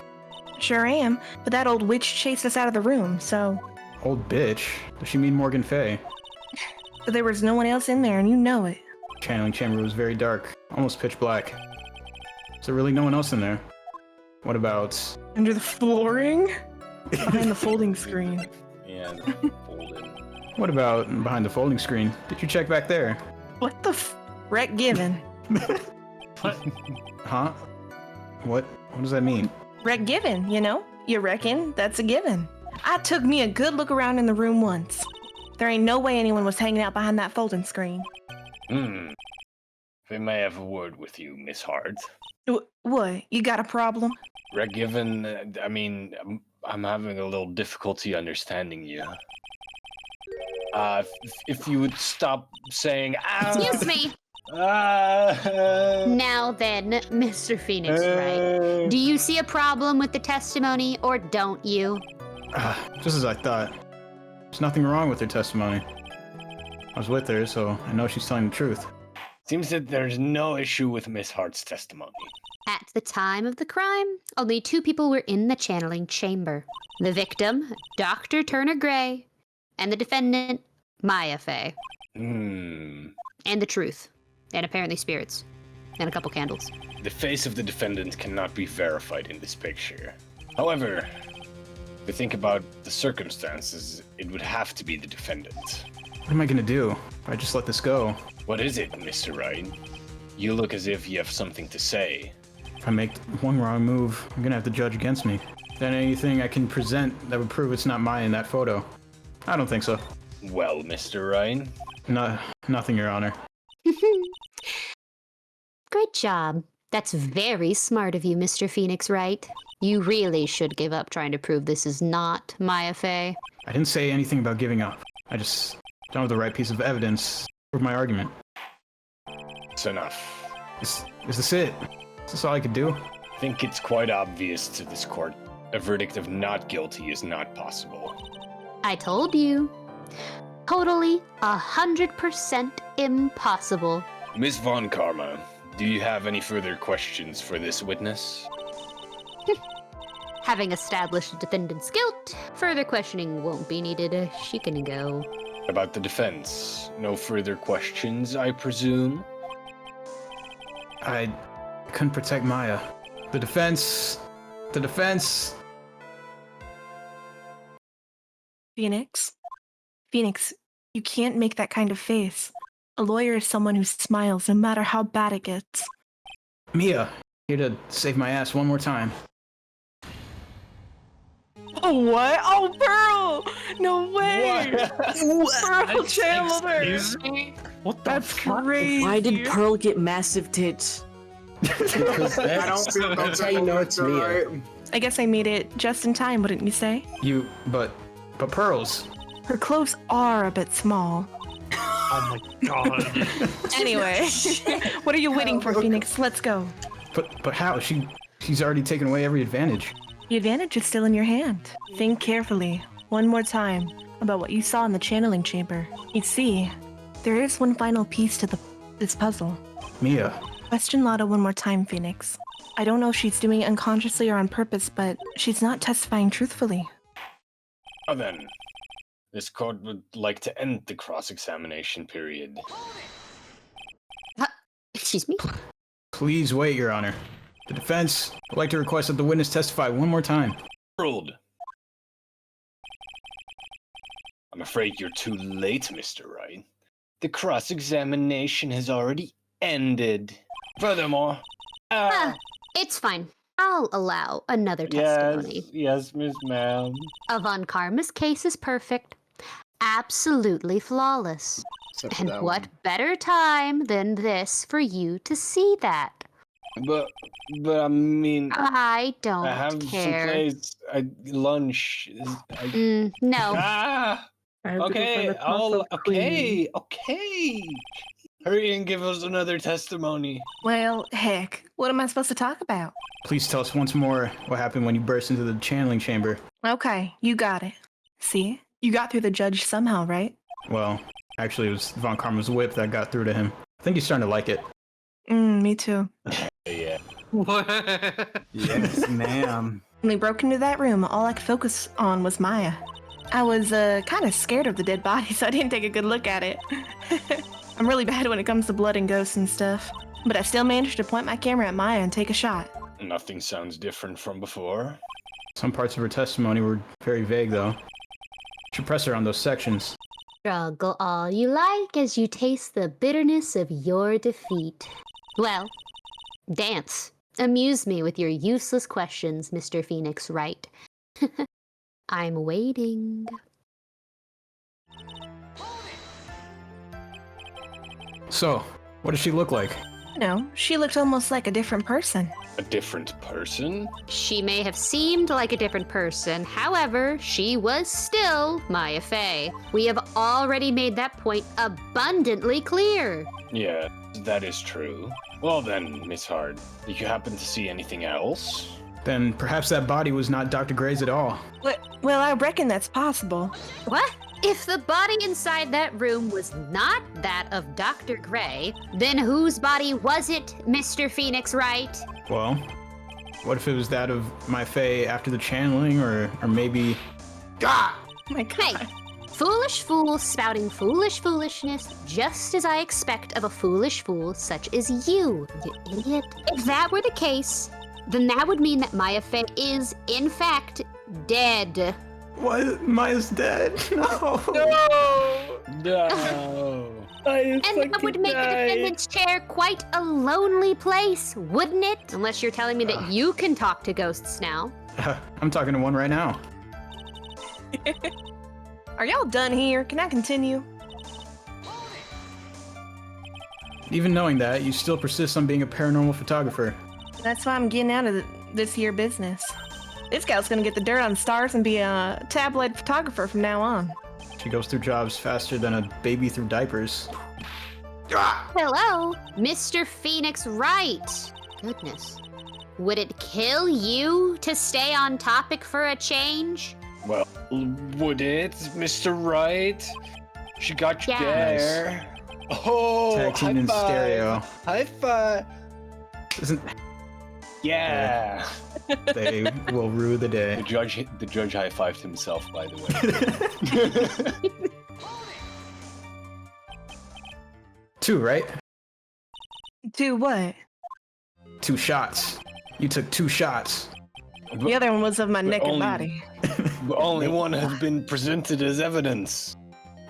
[SPEAKER 7] Sure am, but that old witch chased us out of the room, so...
[SPEAKER 4] Old bitch? Does she mean Morgan Fey?
[SPEAKER 7] But there was no one else in there, and you know it.
[SPEAKER 4] Channeling chamber was very dark. Almost pitch black. Is there really no one else in there? What about...
[SPEAKER 7] Under the flooring? Behind the folding screen.
[SPEAKER 6] Yeah, folded.
[SPEAKER 4] What about behind the folding screen? Did you check back there?
[SPEAKER 7] What the wreck given?
[SPEAKER 12] What?
[SPEAKER 4] Huh? What does that mean?
[SPEAKER 7] Wreck given, you know? You reckon that's a given. I took me a good look around in the room once. There ain't no way anyone was hanging out behind that folding screen.
[SPEAKER 6] We may have a word with you, Miss Hart.
[SPEAKER 7] What? You got a problem?
[SPEAKER 6] Reg, given, I mean, I'm having a little difficulty understanding you. If you would stop saying,
[SPEAKER 3] Excuse me! Now then, Mr. Phoenix, Wright, do you see a problem with the testimony, or don't you?
[SPEAKER 4] Just as I thought. There's nothing wrong with her testimony. I was with her, so I know she's telling the truth.
[SPEAKER 6] Seems that there's no issue with Miss Hart's testimony.
[SPEAKER 3] At the time of the crime, only 2 people were in the channeling chamber. The victim, Dr. Turner Gray, and the defendant, Maya Fey. And the truth. And apparently spirits. And a couple candles.
[SPEAKER 6] The face of the defendant cannot be verified in this picture. However, if we think about the circumstances, it would have to be the defendant.
[SPEAKER 4] What am I gonna do if I just let this go?
[SPEAKER 6] What is it, Mr. Wright? You look as if you have something to say.
[SPEAKER 4] If I make one wrong move, I'm gonna have the judge against me. Then anything I can present that would prove it's not Maya in that photo. I don't think so.
[SPEAKER 6] Well, Mr. Wright?
[SPEAKER 4] Nothing, Your Honor.
[SPEAKER 3] Good job. That's very smart of you, Mr. Phoenix Wright. You really should give up trying to prove this is not Maya Fey.
[SPEAKER 4] I didn't say anything about giving up. I just don't have the right piece of evidence to prove my argument.
[SPEAKER 6] It's enough.
[SPEAKER 4] Is this it? Is this all I could do?
[SPEAKER 6] I think it's quite obvious to this court. A verdict of not guilty is not possible.
[SPEAKER 3] I told you. Totally, 100% impossible.
[SPEAKER 6] Miss Von Karma, do you have any further questions for this witness?
[SPEAKER 3] Having established the defendant's guilt, further questioning won't be needed. She can go.
[SPEAKER 6] About the defense, no further questions, I presume?
[SPEAKER 4] I couldn't protect Maya. The defense...
[SPEAKER 7] Phoenix, you can't make that kind of face. A lawyer is someone who smiles no matter how bad it gets.
[SPEAKER 4] Mia, here to save my ass one more time.
[SPEAKER 7] Oh, what? Oh, Pearl! No way! Pearl Chandler!
[SPEAKER 12] Excuse me? What the
[SPEAKER 7] That's
[SPEAKER 12] fuck?
[SPEAKER 7] crazy.
[SPEAKER 10] Why did Pearl get massive tits?
[SPEAKER 8] Because I don't feel
[SPEAKER 10] That's how you know it's Mia.
[SPEAKER 7] I guess I made it just in time, wouldn't you say?
[SPEAKER 4] But Pearls.
[SPEAKER 7] Her clothes are a bit small.
[SPEAKER 12] Oh my god.
[SPEAKER 7] Anyway, what are you waiting for, Phoenix? Let's go.
[SPEAKER 4] But how? She's already taken away every advantage.
[SPEAKER 7] The advantage is still in your hand. Think carefully, one more time, about what you saw in the channeling chamber. You see, there is one final piece to this puzzle.
[SPEAKER 4] Mia.
[SPEAKER 7] Question Lotta one more time, Phoenix. I don't know if she's doing it unconsciously or on purpose, but she's not testifying truthfully.
[SPEAKER 6] Now then, this court would like to end the cross-examination period.
[SPEAKER 3] Excuse me?
[SPEAKER 4] Please wait, Your Honor. The defense would like to request that the witness testify one more time.
[SPEAKER 6] Ruled. I'm afraid you're too late, Mr. Wright. The cross-examination has already ended. Furthermore,
[SPEAKER 3] It's fine. I'll allow another testimony.
[SPEAKER 6] Yes, Miss Ma'am.
[SPEAKER 3] Von Karma's case is perfect. Absolutely flawless. And what better time than this for you to see that?
[SPEAKER 6] But I mean,
[SPEAKER 3] I don't
[SPEAKER 6] I have
[SPEAKER 3] care.
[SPEAKER 6] someplace lunch.
[SPEAKER 3] No.
[SPEAKER 6] Okay. Okay. Hurry and give us another testimony.
[SPEAKER 7] Well, heck, what am I supposed to talk about?
[SPEAKER 4] Please tell us once more what happened when you burst into the channeling chamber.
[SPEAKER 7] Okay, you got it. See? You got through the judge somehow, right?
[SPEAKER 4] Well, actually, it was Von Karma's whip that got through to him. I think he's starting to like it.
[SPEAKER 7] Me too.
[SPEAKER 6] Yeah.
[SPEAKER 8] Yes, ma'am.
[SPEAKER 7] When we broke into that room, all I could focus on was Maya. I was kind of scared of the dead body, so I didn't take a good look at it. I'm really bad when it comes to blood and ghosts and stuff. But I still managed to point my camera at Maya and take a shot.
[SPEAKER 6] Nothing sounds different from before.
[SPEAKER 4] Some parts of her testimony were very vague, though. Should press her on those sections.
[SPEAKER 3] Struggle all you like as you taste the bitterness of your defeat. Well, dance. Amuse me with your useless questions, Mr. Phoenix Wright. I'm waiting.
[SPEAKER 4] So, what does she look like?
[SPEAKER 7] You know, she looked almost like a different person.
[SPEAKER 6] A different person?
[SPEAKER 3] She may have seemed like a different person, however, she was still Maya Fey. We have already made that point abundantly clear.
[SPEAKER 6] Yeah, that is true. Well then, Miss Hard, did you happen to see anything else?
[SPEAKER 4] Then perhaps that body was not Dr. Gray's at all.
[SPEAKER 7] Well, I reckon that's possible.
[SPEAKER 3] What? If the body inside that room was not that of Dr. Gray, then whose body was it, Mr. Phoenix Wright?
[SPEAKER 4] Well, what if it was that of my Fae after the channeling, or maybe... Ah!
[SPEAKER 7] Oh my god.
[SPEAKER 3] Hey, foolish fool spouting foolish foolishness, just as I expect of a foolish fool such as you idiot. If that were the case, then that would mean that Maya Fae is, in fact, dead.
[SPEAKER 4] What? Maya's dead? No!
[SPEAKER 6] No!
[SPEAKER 3] And that would make the defendant's chair quite a lonely place, wouldn't it? Unless you're telling me that you can talk to ghosts now.
[SPEAKER 4] I'm talking to one right now.
[SPEAKER 7] Are y'all done here? Can I continue?
[SPEAKER 4] Even knowing that, you still persist on being a paranormal photographer.
[SPEAKER 7] That's why I'm getting out of this here business. This gal's gonna get the dirt on the stars and be a tabloid photographer from now on.
[SPEAKER 4] She goes through jobs faster than a baby through diapers.
[SPEAKER 3] Hello, Mr. Phoenix Wright. Goodness. Would it kill you to stay on topic for a change?
[SPEAKER 6] Well, would it, Mr. Wright? She got you
[SPEAKER 3] Yeah.
[SPEAKER 6] there. Oh,
[SPEAKER 4] Tag team
[SPEAKER 6] high
[SPEAKER 4] in
[SPEAKER 6] five.
[SPEAKER 4] stereo.
[SPEAKER 6] High five.
[SPEAKER 4] Isn't...
[SPEAKER 6] Yeah.
[SPEAKER 4] They will rue the day.
[SPEAKER 6] The judge high-fived himself, by the way.
[SPEAKER 4] 2, right?
[SPEAKER 7] 2 what?
[SPEAKER 4] 2 shots. You took 2 shots.
[SPEAKER 7] The other one was of my naked
[SPEAKER 6] only-
[SPEAKER 7] body.
[SPEAKER 6] Only one has been presented as evidence.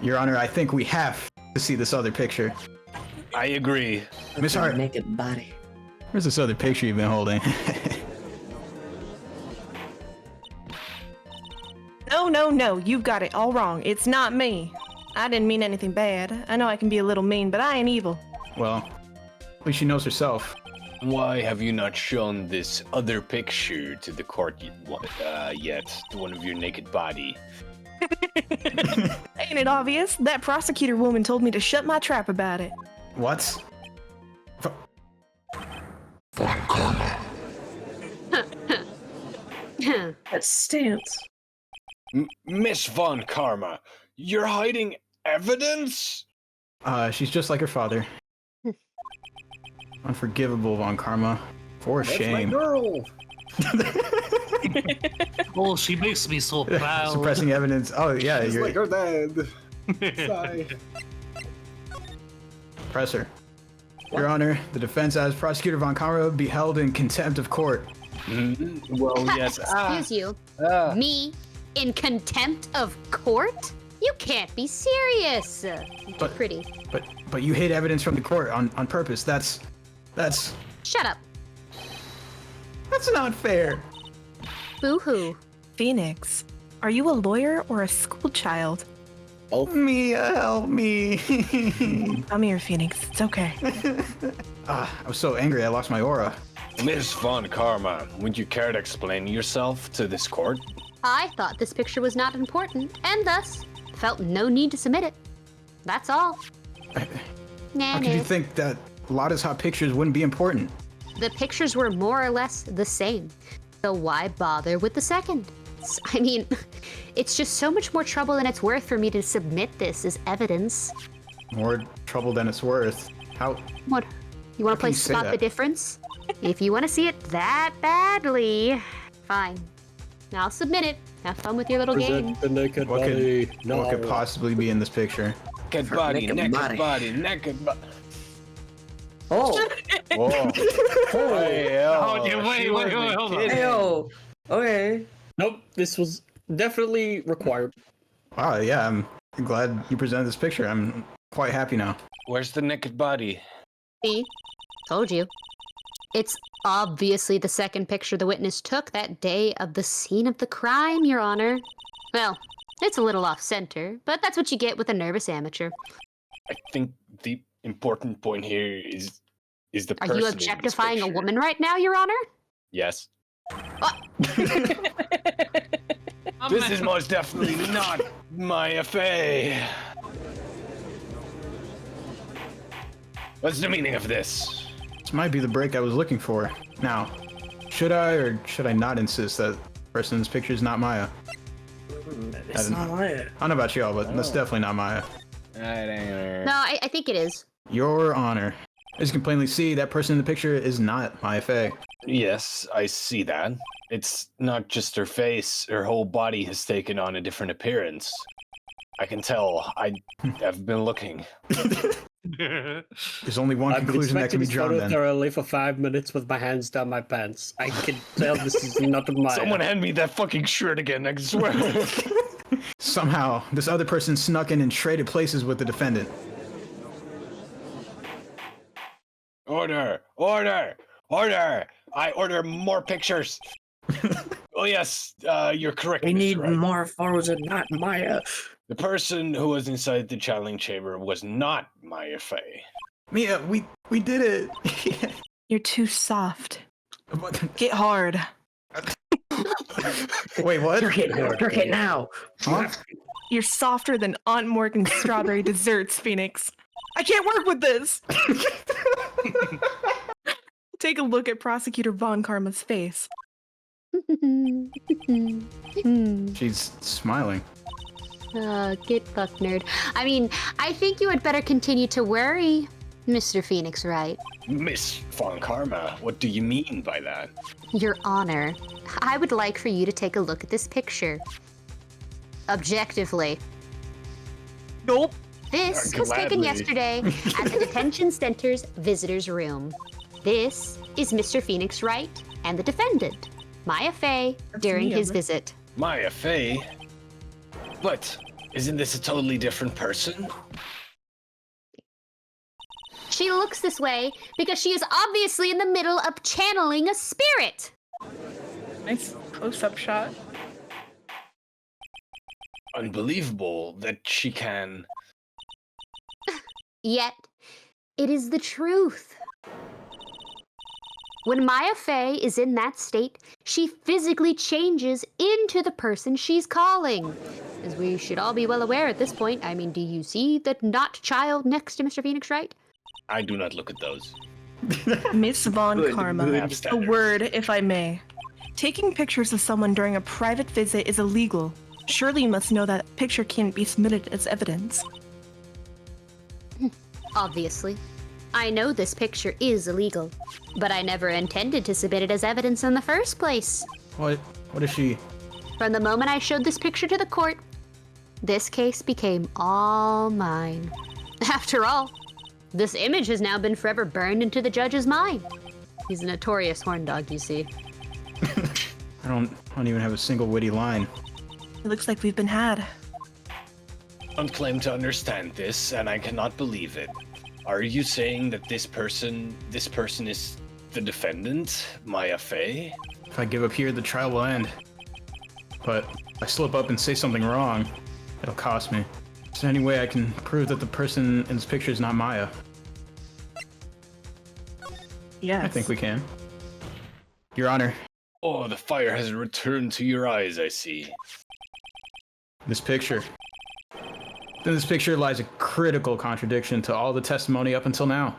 [SPEAKER 4] Your Honor, I think we have to see this other picture.
[SPEAKER 6] I agree.
[SPEAKER 4] Miss Hart,
[SPEAKER 10] Naked body.
[SPEAKER 4] where's this other picture you've been holding?
[SPEAKER 7] No, you've got it all wrong. It's not me. I didn't mean anything bad. I know I can be a little mean, but I ain't evil.
[SPEAKER 4] Well, at least she knows herself.
[SPEAKER 6] Why have you not shown this other picture to the court yet? The one of your naked body.
[SPEAKER 7] Ain't it obvious? That prosecutor woman told me to shut my trap about it.
[SPEAKER 4] What?
[SPEAKER 10] That stance.
[SPEAKER 6] Miss Von Karma, you're hiding evidence?
[SPEAKER 4] She's just like her father. Unforgivable, Von Karma. For shame.
[SPEAKER 5] My girl.
[SPEAKER 12] Oh, she makes me so proud.
[SPEAKER 4] Suppressing evidence. Oh, yeah,
[SPEAKER 8] It's
[SPEAKER 4] you're...
[SPEAKER 8] like her dad. Sigh.
[SPEAKER 4] Press her. Your Honor, the defense has Prosecutor Von Karma be held in contempt of court.
[SPEAKER 6] Well, yes.
[SPEAKER 3] Excuse you. Me in contempt of court? You can't be serious. You're too pretty.
[SPEAKER 4] But you hid evidence from the court on purpose. That's
[SPEAKER 3] Shut up.
[SPEAKER 4] not fair.
[SPEAKER 3] Boo-hoo.
[SPEAKER 7] Phoenix, are you a lawyer or a school child?
[SPEAKER 4] Mia, help me.
[SPEAKER 7] Come here, Phoenix. It's okay.
[SPEAKER 4] I was so angry I lost my aura.
[SPEAKER 6] Miss Von Karma, would you care to explain yourself to this court?
[SPEAKER 3] I thought this picture was not important, and thus felt no need to submit it. That's all.
[SPEAKER 4] How could you think that Lotta's hot pictures wouldn't be important?
[SPEAKER 3] The pictures were more or less the same, so why bother with the second? I mean, it's just so much more trouble than it's worth for me to submit this as evidence.
[SPEAKER 4] More trouble than it's worth. How?
[SPEAKER 3] What? You want to play
[SPEAKER 4] you say
[SPEAKER 3] spot
[SPEAKER 4] that?
[SPEAKER 3] the difference? If you want to see it that badly, fine. I'll submit it. Have fun with your little game.
[SPEAKER 5] The naked
[SPEAKER 4] What
[SPEAKER 5] body.
[SPEAKER 4] what could possibly be in this picture?
[SPEAKER 6] Naked body,
[SPEAKER 10] naked
[SPEAKER 6] naked
[SPEAKER 10] body.
[SPEAKER 6] body, naked body.
[SPEAKER 10] Oh,
[SPEAKER 6] Whoa. Hey,
[SPEAKER 12] Oh, yeah, wait, hold on.
[SPEAKER 10] yo. Okay.
[SPEAKER 5] Nope, this was definitely required.
[SPEAKER 4] Wow, yeah, I'm glad you presented this picture. I'm quite happy now.
[SPEAKER 6] Where's the naked body?
[SPEAKER 3] See? Told you. It's obviously the second picture the witness took that day of the scene of the crime, Your Honor. Well, it's a little off-center, but that's what you get with a nervous amateur.
[SPEAKER 6] I think the important point here is the
[SPEAKER 3] Are
[SPEAKER 6] person
[SPEAKER 3] you
[SPEAKER 6] in this
[SPEAKER 3] objectifying a
[SPEAKER 6] picture.
[SPEAKER 3] woman right now, Your Honor?
[SPEAKER 6] Yes. This is most definitely not Maya Faye. What's the meaning of this?
[SPEAKER 4] This might be the break I was looking for. Now, should I or should I not insist that the person in this picture is not Maya?
[SPEAKER 10] It's not Maya.
[SPEAKER 4] I don't know about y'all, but that's definitely not Maya.
[SPEAKER 3] No, I think it is.
[SPEAKER 4] Your Honor, as you can plainly see, that person in the picture is not Maya Faye.
[SPEAKER 6] Yes, I see that. It's not just her face, her whole body has taken on a different appearance. I can tell. I have been looking.
[SPEAKER 4] There's only one conclusion that can be drawn then.
[SPEAKER 5] Thoroughly for 5 minutes with my hands down my pants. I can tell this is not Maya.
[SPEAKER 6] Someone hand me that fucking shirt again, I swear.
[SPEAKER 4] Somehow, this other person snuck in and traded places with the defendant.
[SPEAKER 6] Order! Order! Order! I order more pictures! Oh yes, you're correct.
[SPEAKER 10] We
[SPEAKER 6] Mr.
[SPEAKER 10] need
[SPEAKER 6] Wright.
[SPEAKER 10] more photos and not Maya.
[SPEAKER 6] The person who was inside the channeling chamber was not Maya Fey.
[SPEAKER 4] Mia, we did it.
[SPEAKER 7] You're too soft. Get hard.
[SPEAKER 4] Wait, what?
[SPEAKER 10] Jerk it now.
[SPEAKER 4] Huh?
[SPEAKER 7] You're softer than Aunt Morgan's strawberry desserts, Phoenix. I can't work with this. Take a look at Prosecutor Von Karma's face.
[SPEAKER 4] She's smiling.
[SPEAKER 3] Get fucked, nerd. I mean, I think you had better continue to worry, Mr. Phoenix, Wright?
[SPEAKER 6] Miss Von Karma, what do you mean by that?
[SPEAKER 3] Your Honor, I would like for you to take a look at this picture. Objectively.
[SPEAKER 7] Nope.
[SPEAKER 3] This was taken yesterday at the detention center's visitor's room. This is Mr. Phoenix Wright and the defendant, Maya Fey, during his visit.
[SPEAKER 6] Maya Fey? But isn't this a totally different person?
[SPEAKER 3] She looks this way because she is obviously in the middle of channeling a spirit.
[SPEAKER 7] Nice close-up shot.
[SPEAKER 6] Unbelievable that she can...
[SPEAKER 3] Yet, it is the truth. When Maya Fey is in that state, she physically changes into the person she's calling. As we should all be well aware at this point. I mean, do you see the not child next to Mr. Phoenix Wright?
[SPEAKER 6] I do not look at those.
[SPEAKER 7] Miss Von Karma, a
[SPEAKER 6] standards.
[SPEAKER 7] word, if I may. Taking pictures of someone during a private visit is illegal. Surely you must know that picture can't be submitted as evidence.
[SPEAKER 3] Obviously. I know this picture is illegal, but I never intended to submit it as evidence in the first place.
[SPEAKER 4] What is she?
[SPEAKER 3] From the moment I showed this picture to the court, this case became all mine. After all, this image has now been forever burned into the judge's mind. He's a notorious horn dog, you see.
[SPEAKER 4] I don't even have a single witty line.
[SPEAKER 7] It looks like we've been had.
[SPEAKER 6] I don't claim to understand this, and I cannot believe it. Are you saying that this person is the defendant, Maya Fey?
[SPEAKER 4] If I give up here, the trial will end. But if I slip up and say something wrong, it'll cost me. Is there any way I can prove that the person in this picture is not Maya?
[SPEAKER 7] Yes.
[SPEAKER 4] I think we can. Your Honor,
[SPEAKER 6] Oh, the fire has returned to your eyes, I see.
[SPEAKER 4] this picture. In this picture lies a critical contradiction to all the testimony up until now.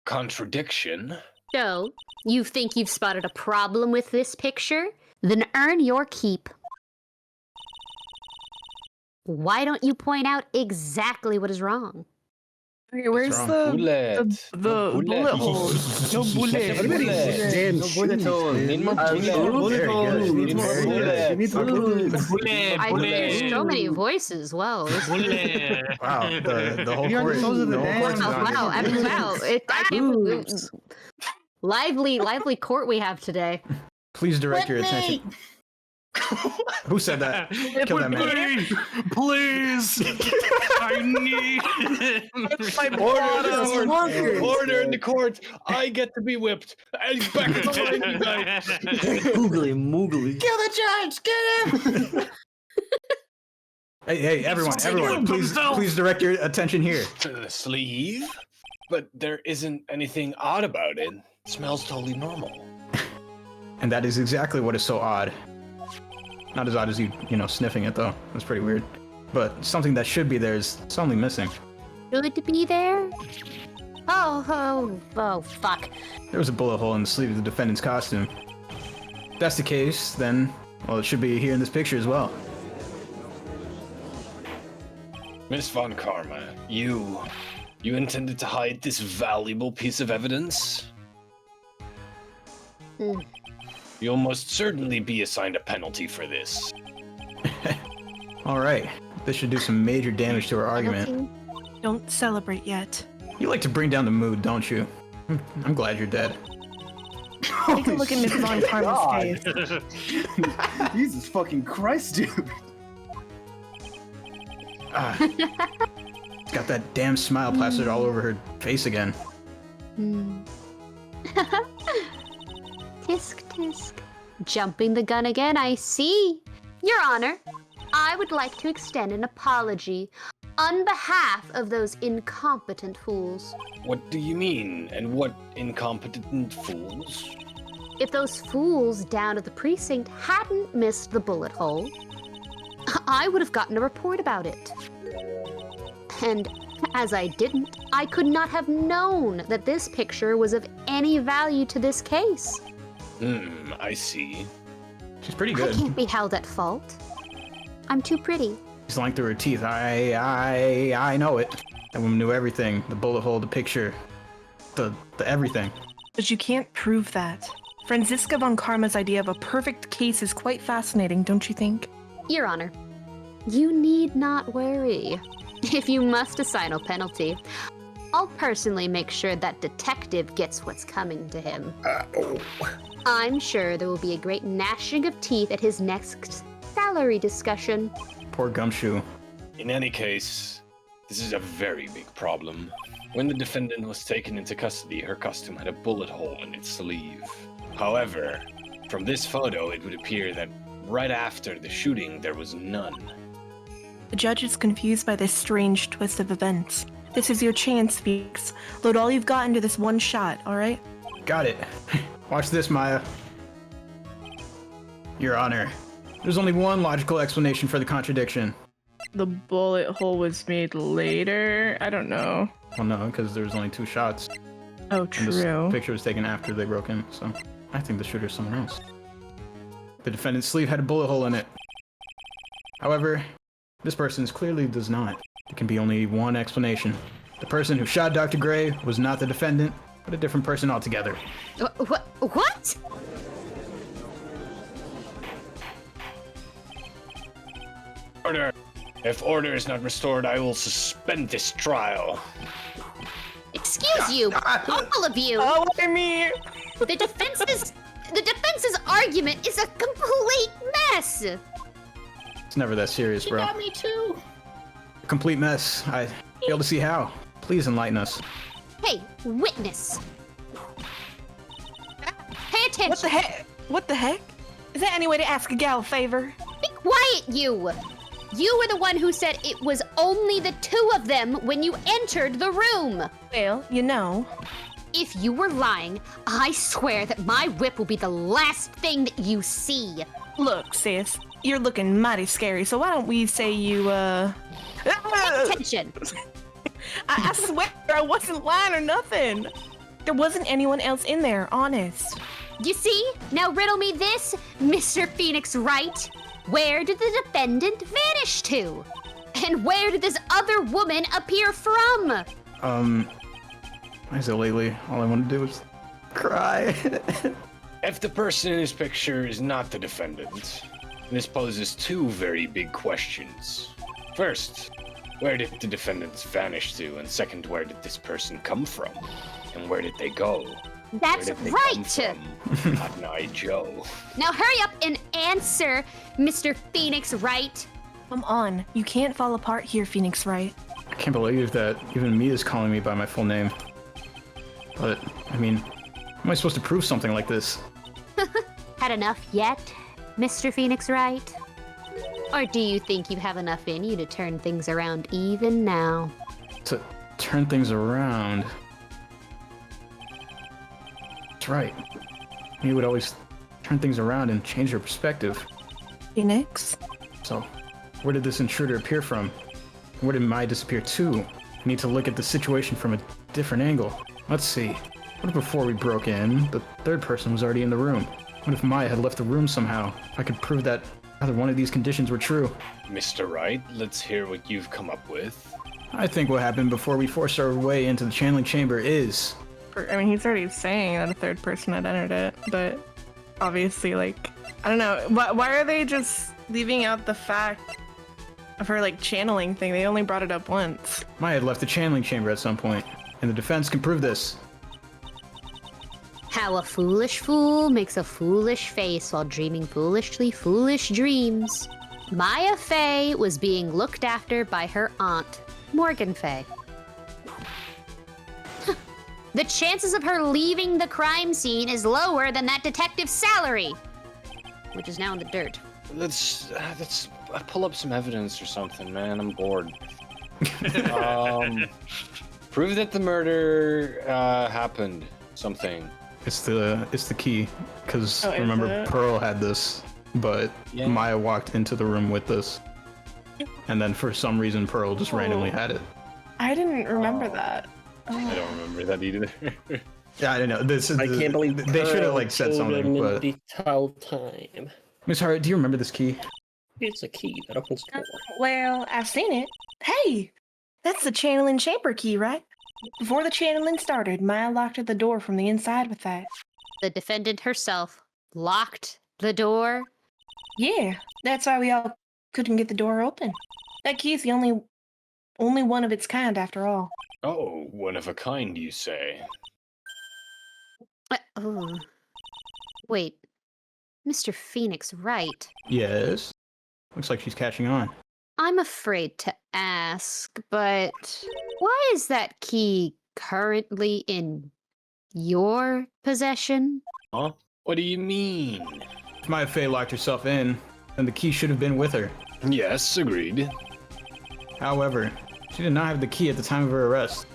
[SPEAKER 6] Contradiction?
[SPEAKER 3] So, you think you've spotted a problem with this picture? Then earn your keep. Why don't you point out exactly what is wrong?
[SPEAKER 7] Okay, where's
[SPEAKER 4] wrong?
[SPEAKER 7] the
[SPEAKER 6] Bullet.
[SPEAKER 7] bullet hole?
[SPEAKER 6] No bullet.
[SPEAKER 5] Damn,
[SPEAKER 6] Bullet hole. Need more bullet.
[SPEAKER 3] I hear so many voices. Whoa.
[SPEAKER 4] Wow, the whole court.
[SPEAKER 3] Wow. I mean, wow. Lively court we have today.
[SPEAKER 4] Please direct your attention. Who said that? Kill that man.
[SPEAKER 12] Please! I need
[SPEAKER 6] Order in the court. I get to be whipped. And back in the line, you guys.
[SPEAKER 10] Moogly, moogly.
[SPEAKER 9] Kill the judge! Get him!
[SPEAKER 4] Hey, everyone, please direct your attention here.
[SPEAKER 6] To the sleeve? But there isn't anything odd about it. It smells totally normal.
[SPEAKER 4] And that is exactly what is so odd. Not as odd as you sniffing it though. That's pretty weird. But something that should be there is suddenly missing.
[SPEAKER 3] Should to be there? Oh, fuck.
[SPEAKER 4] There was a bullet hole in the sleeve of the defendant's costume. If that's the case, then, well, it should be here in this picture as well.
[SPEAKER 6] Miss Von Karma, you intended to hide this valuable piece of evidence? You'll most certainly be assigned a penalty for this.
[SPEAKER 4] All right. This should do some major damage to our argument.
[SPEAKER 7] Don't celebrate yet.
[SPEAKER 4] You like to bring down the mood, don't you? I'm glad you're dead.
[SPEAKER 7] Take a look at Miss Von Karma's face.
[SPEAKER 13] Jesus fucking Christ, dude.
[SPEAKER 4] Got that damn smile plastered all over her face again.
[SPEAKER 3] Tisk tisk. Jumping the gun again, I see. Your Honor, I would like to extend an apology on behalf of those incompetent fools.
[SPEAKER 6] What do you mean? And what incompetent fools?
[SPEAKER 3] If those fools down at the precinct hadn't missed the bullet hole, I would have gotten a report about it. And as I didn't, I could not have known that this picture was of any value to this case.
[SPEAKER 6] I see.
[SPEAKER 4] She's pretty
[SPEAKER 3] I
[SPEAKER 4] good.
[SPEAKER 3] can't be held at fault. I'm too pretty.
[SPEAKER 4] She's lying through her teeth. I know it. That woman knew everything. The bullet hole, the picture, the everything.
[SPEAKER 7] But you can't prove that. Franziska von Karma's idea of a perfect case is quite fascinating, don't you think?
[SPEAKER 3] Your Honor, you need not worry. If you must assign a penalty, I'll personally make sure that detective gets what's coming to him. I'm sure there will be a great gnashing of teeth at his next salary discussion.
[SPEAKER 4] Poor Gumshoe.
[SPEAKER 6] In any case, this is a very big problem. When the defendant was taken into custody, her costume had a bullet hole in its sleeve. However, from this photo, it would appear that right after the shooting, there was none.
[SPEAKER 7] The judge is confused by this strange twist of events. This is your chance, Felix. Load all you've got into this one shot, alright?
[SPEAKER 4] Got it. Watch this, Maya. Your Honor, there's only one logical explanation for the contradiction.
[SPEAKER 14] The bullet hole was made later? I don't know.
[SPEAKER 4] Well, no, because there's only 2 shots.
[SPEAKER 14] Oh,
[SPEAKER 4] And
[SPEAKER 14] true.
[SPEAKER 4] this picture was taken after they broke in, so I think the shooter's someone else. The defendant's sleeve had a bullet hole in it. However, this person's clearly does not. There can be only one explanation. The person who shot Dr. Gray was not the defendant, but a different person altogether.
[SPEAKER 3] What?
[SPEAKER 6] Order! If order is not restored, I will suspend this trial.
[SPEAKER 3] Excuse you, all of you.
[SPEAKER 7] Oh, I mean,
[SPEAKER 3] the defense's argument is a complete mess.
[SPEAKER 4] It's never that serious,
[SPEAKER 9] She
[SPEAKER 4] bro.
[SPEAKER 9] got me too.
[SPEAKER 4] A complete mess. I fail to see how. Please enlighten us.
[SPEAKER 3] Hey, witness. Pay attention.
[SPEAKER 7] what the heck? What the heck? Is there any way to ask a gal a favor?
[SPEAKER 3] Be quiet, you. You were the one who said it was only the 2 of them when you entered the room.
[SPEAKER 7] Well, you know.
[SPEAKER 3] If you were lying, I swear that my whip will be the last thing that you see.
[SPEAKER 7] Look, sis, you're looking mighty scary, so why don't we say you,
[SPEAKER 3] Pay attention.
[SPEAKER 7] I swear I wasn't lying or nothing. There wasn't anyone else in there, honest.
[SPEAKER 3] You see? Now riddle me this, Mr. Phoenix Wright. Where did the defendant vanish to? And where did this other woman appear from?
[SPEAKER 4] I said lately, all I want to do is cry.
[SPEAKER 6] If the person in this picture is not the defendant, this poses 2 very big questions. First, where did the defendants vanish to? And second, where did this person come from? And where did they go?
[SPEAKER 3] That's
[SPEAKER 6] Where did they
[SPEAKER 3] right.
[SPEAKER 6] come from? Cotton Eye Joe.
[SPEAKER 3] Now hurry up and answer, Mr. Phoenix Wright.
[SPEAKER 7] Come on, you can't fall apart here, Phoenix Wright.
[SPEAKER 4] I can't believe that even Mia's calling me by my full name. But, I mean, how am I supposed to prove something like this?
[SPEAKER 3] Had enough yet, Mr. Phoenix Wright? Or do you think you have enough in you to turn things around even now?
[SPEAKER 4] To turn things around? That's right. Mia would always turn things around and change her perspective.
[SPEAKER 7] Phoenix?
[SPEAKER 4] So, where did this intruder appear from? Where did Maya disappear to? I need to look at the situation from a different angle. Let's see. What if before we broke in, the 3rd person was already in the room? What if Maya had left the room somehow? I could prove that either one of these conditions were true.
[SPEAKER 6] Mr. Wright, let's hear what you've come up with.
[SPEAKER 4] I think what happened before we forced our way into the channeling chamber is
[SPEAKER 7] I mean, he's already saying that a third person had entered it, but obviously, like, I don't know. Why are they just leaving out the fact of her, like, channeling thing? They only brought it up once.
[SPEAKER 4] Maya had left the channeling chamber at some point, and the defense can prove this.
[SPEAKER 3] How a foolish fool makes a foolish face while dreaming foolishly foolish dreams. Maya Fey was being looked after by her aunt, Morgan Fey. The chances of her leaving the crime scene is lower than that detective's salary, which is now in the dirt.
[SPEAKER 6] Let's pull up some evidence or something, man. I'm bored. Prove that the murder happened. Something.
[SPEAKER 4] It's the key, because
[SPEAKER 7] Oh, is
[SPEAKER 4] remember
[SPEAKER 7] it?
[SPEAKER 4] Pearl had this, but
[SPEAKER 6] Yeah.
[SPEAKER 4] Maya walked into the room with this, and then for some reason Pearl just randomly had it.
[SPEAKER 7] I didn't remember that.
[SPEAKER 6] I don't remember that either.
[SPEAKER 4] Yeah, I don't know. This is
[SPEAKER 10] I can't believe
[SPEAKER 4] they should have like said something. But
[SPEAKER 10] Tell time.
[SPEAKER 4] Miss Hart, do you remember this key?
[SPEAKER 10] It's a key that opens the door.
[SPEAKER 7] Well, I've seen it. Hey, that's the channeling chamber key, right? Before the channeling started, Maya locked the door from the inside with that.
[SPEAKER 3] The defendant herself locked the door.
[SPEAKER 7] Yeah, that's why we all couldn't get the door open. That key is the only one of its kind, after all.
[SPEAKER 6] Oh, one of a kind, you say?
[SPEAKER 3] Oh. Wait, Mr. Phoenix Wright.
[SPEAKER 4] Yes. Looks like she's catching on.
[SPEAKER 3] I'm afraid to ask, but why is that key currently in your possession?
[SPEAKER 6] Huh? What do you mean?
[SPEAKER 4] If Maya Fey locked herself in, then the key should have been with her.
[SPEAKER 6] Yes, agreed.
[SPEAKER 4] However, she did not have the key at the time of her arrest.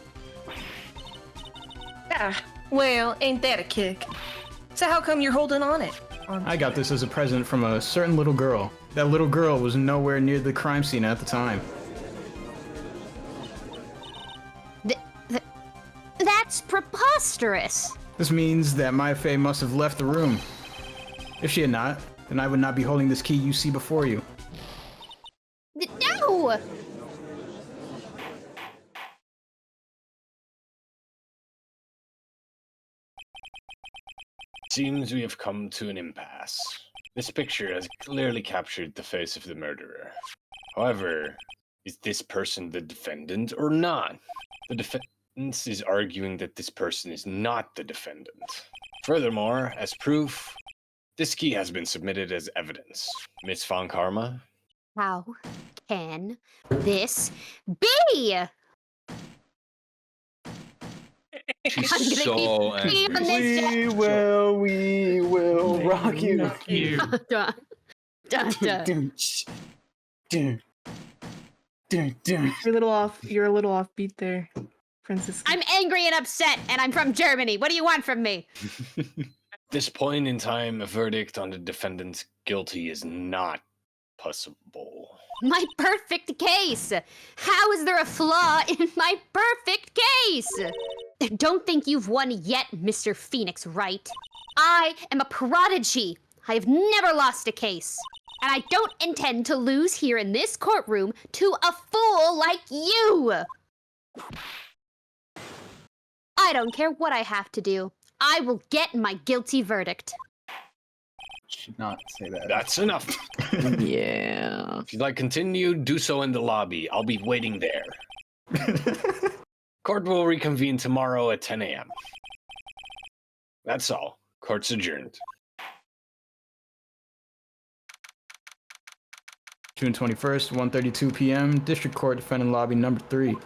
[SPEAKER 7] Ah, well, ain't that a kick? So how come you're holding on it?
[SPEAKER 4] I got this as a present from a certain little girl. That little girl was nowhere near the crime scene at the time.
[SPEAKER 3] That's preposterous.
[SPEAKER 4] This means that Maya Fey must have left the room. If she had not, then I would not be holding this key you see before you.
[SPEAKER 3] No!
[SPEAKER 6] Seems we have come to an impasse. This picture has clearly captured the face of the murderer. However, is this person the defendant or not? The defense is arguing that this person is not the defendant. Furthermore, as proof, this key has been submitted as evidence. Miss Von Karma?
[SPEAKER 3] How can this be?
[SPEAKER 6] She's
[SPEAKER 3] I'm gonna
[SPEAKER 6] so
[SPEAKER 3] keep
[SPEAKER 6] angry.
[SPEAKER 3] this
[SPEAKER 13] We will rock you.
[SPEAKER 3] Dun, dun, dun.
[SPEAKER 7] You're a little off beat there, Franziska.
[SPEAKER 3] I'm angry and upset, and I'm from Germany. What do you want from me?
[SPEAKER 6] At this point in time, a verdict on the defendant's guilty is not possible.
[SPEAKER 3] My perfect case. How is there a flaw in my perfect case? Don't think you've won yet, Mr. Phoenix Wright. I am a prodigy. I have never lost a case. And I don't intend to lose here in this courtroom to a fool like you. I don't care what I have to do. I will get my guilty verdict.
[SPEAKER 8] Should not say that.
[SPEAKER 6] That's enough.
[SPEAKER 10] Yeah.
[SPEAKER 6] If you'd like to continue, do so in the lobby. I'll be waiting there. Court will reconvene tomorrow at 10 a.m. That's all. Court's adjourned.
[SPEAKER 4] June 21st, 1:32 p.m. District Court, defendant lobby number 3.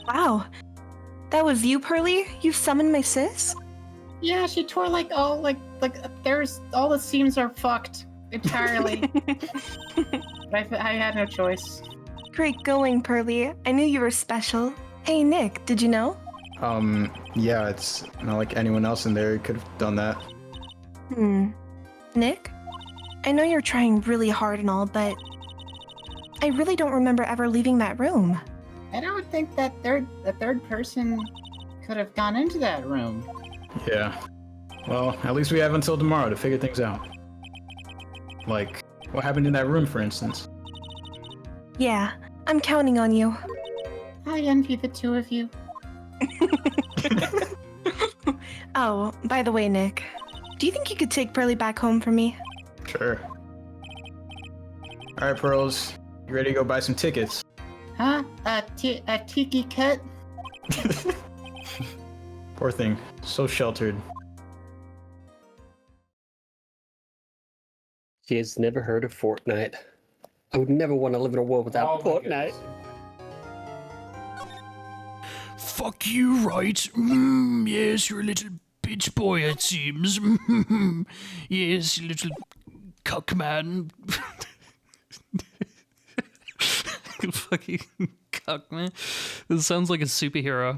[SPEAKER 7] Wow. That was you, Pearly? You summoned my sis?
[SPEAKER 9] Yeah, she tore like there's all the seams are fucked entirely. But I had no choice.
[SPEAKER 7] Great going, Pearly. I knew you were special. Hey, Nick, did you know?
[SPEAKER 4] Yeah, it's not like anyone else in there could have done that.
[SPEAKER 7] Nick? I know you're trying really hard and all, but I really don't remember ever leaving that room.
[SPEAKER 9] I don't think that the third person could have gone into that room.
[SPEAKER 4] Yeah. Well, at least we have until tomorrow to figure things out. Like, what happened in that room, for instance?
[SPEAKER 7] Yeah, I'm counting on you.
[SPEAKER 9] I envy the two of you.
[SPEAKER 7] Oh, by the way, Nick, do you think you could take Pearly back home for me?
[SPEAKER 4] Sure. All right, Pearls, you ready to go buy some tickets?
[SPEAKER 9] Huh? A tiki cut?
[SPEAKER 4] Poor thing, so sheltered.
[SPEAKER 10] She has never heard of Fortnite. I would never want to live in a world without Fortnite.
[SPEAKER 2] Fuck you, Wright. Yes, you're a little bitch boy, it seems. Yes, you little cuck man.
[SPEAKER 15] Fucking cuck, man. This sounds like a superhero.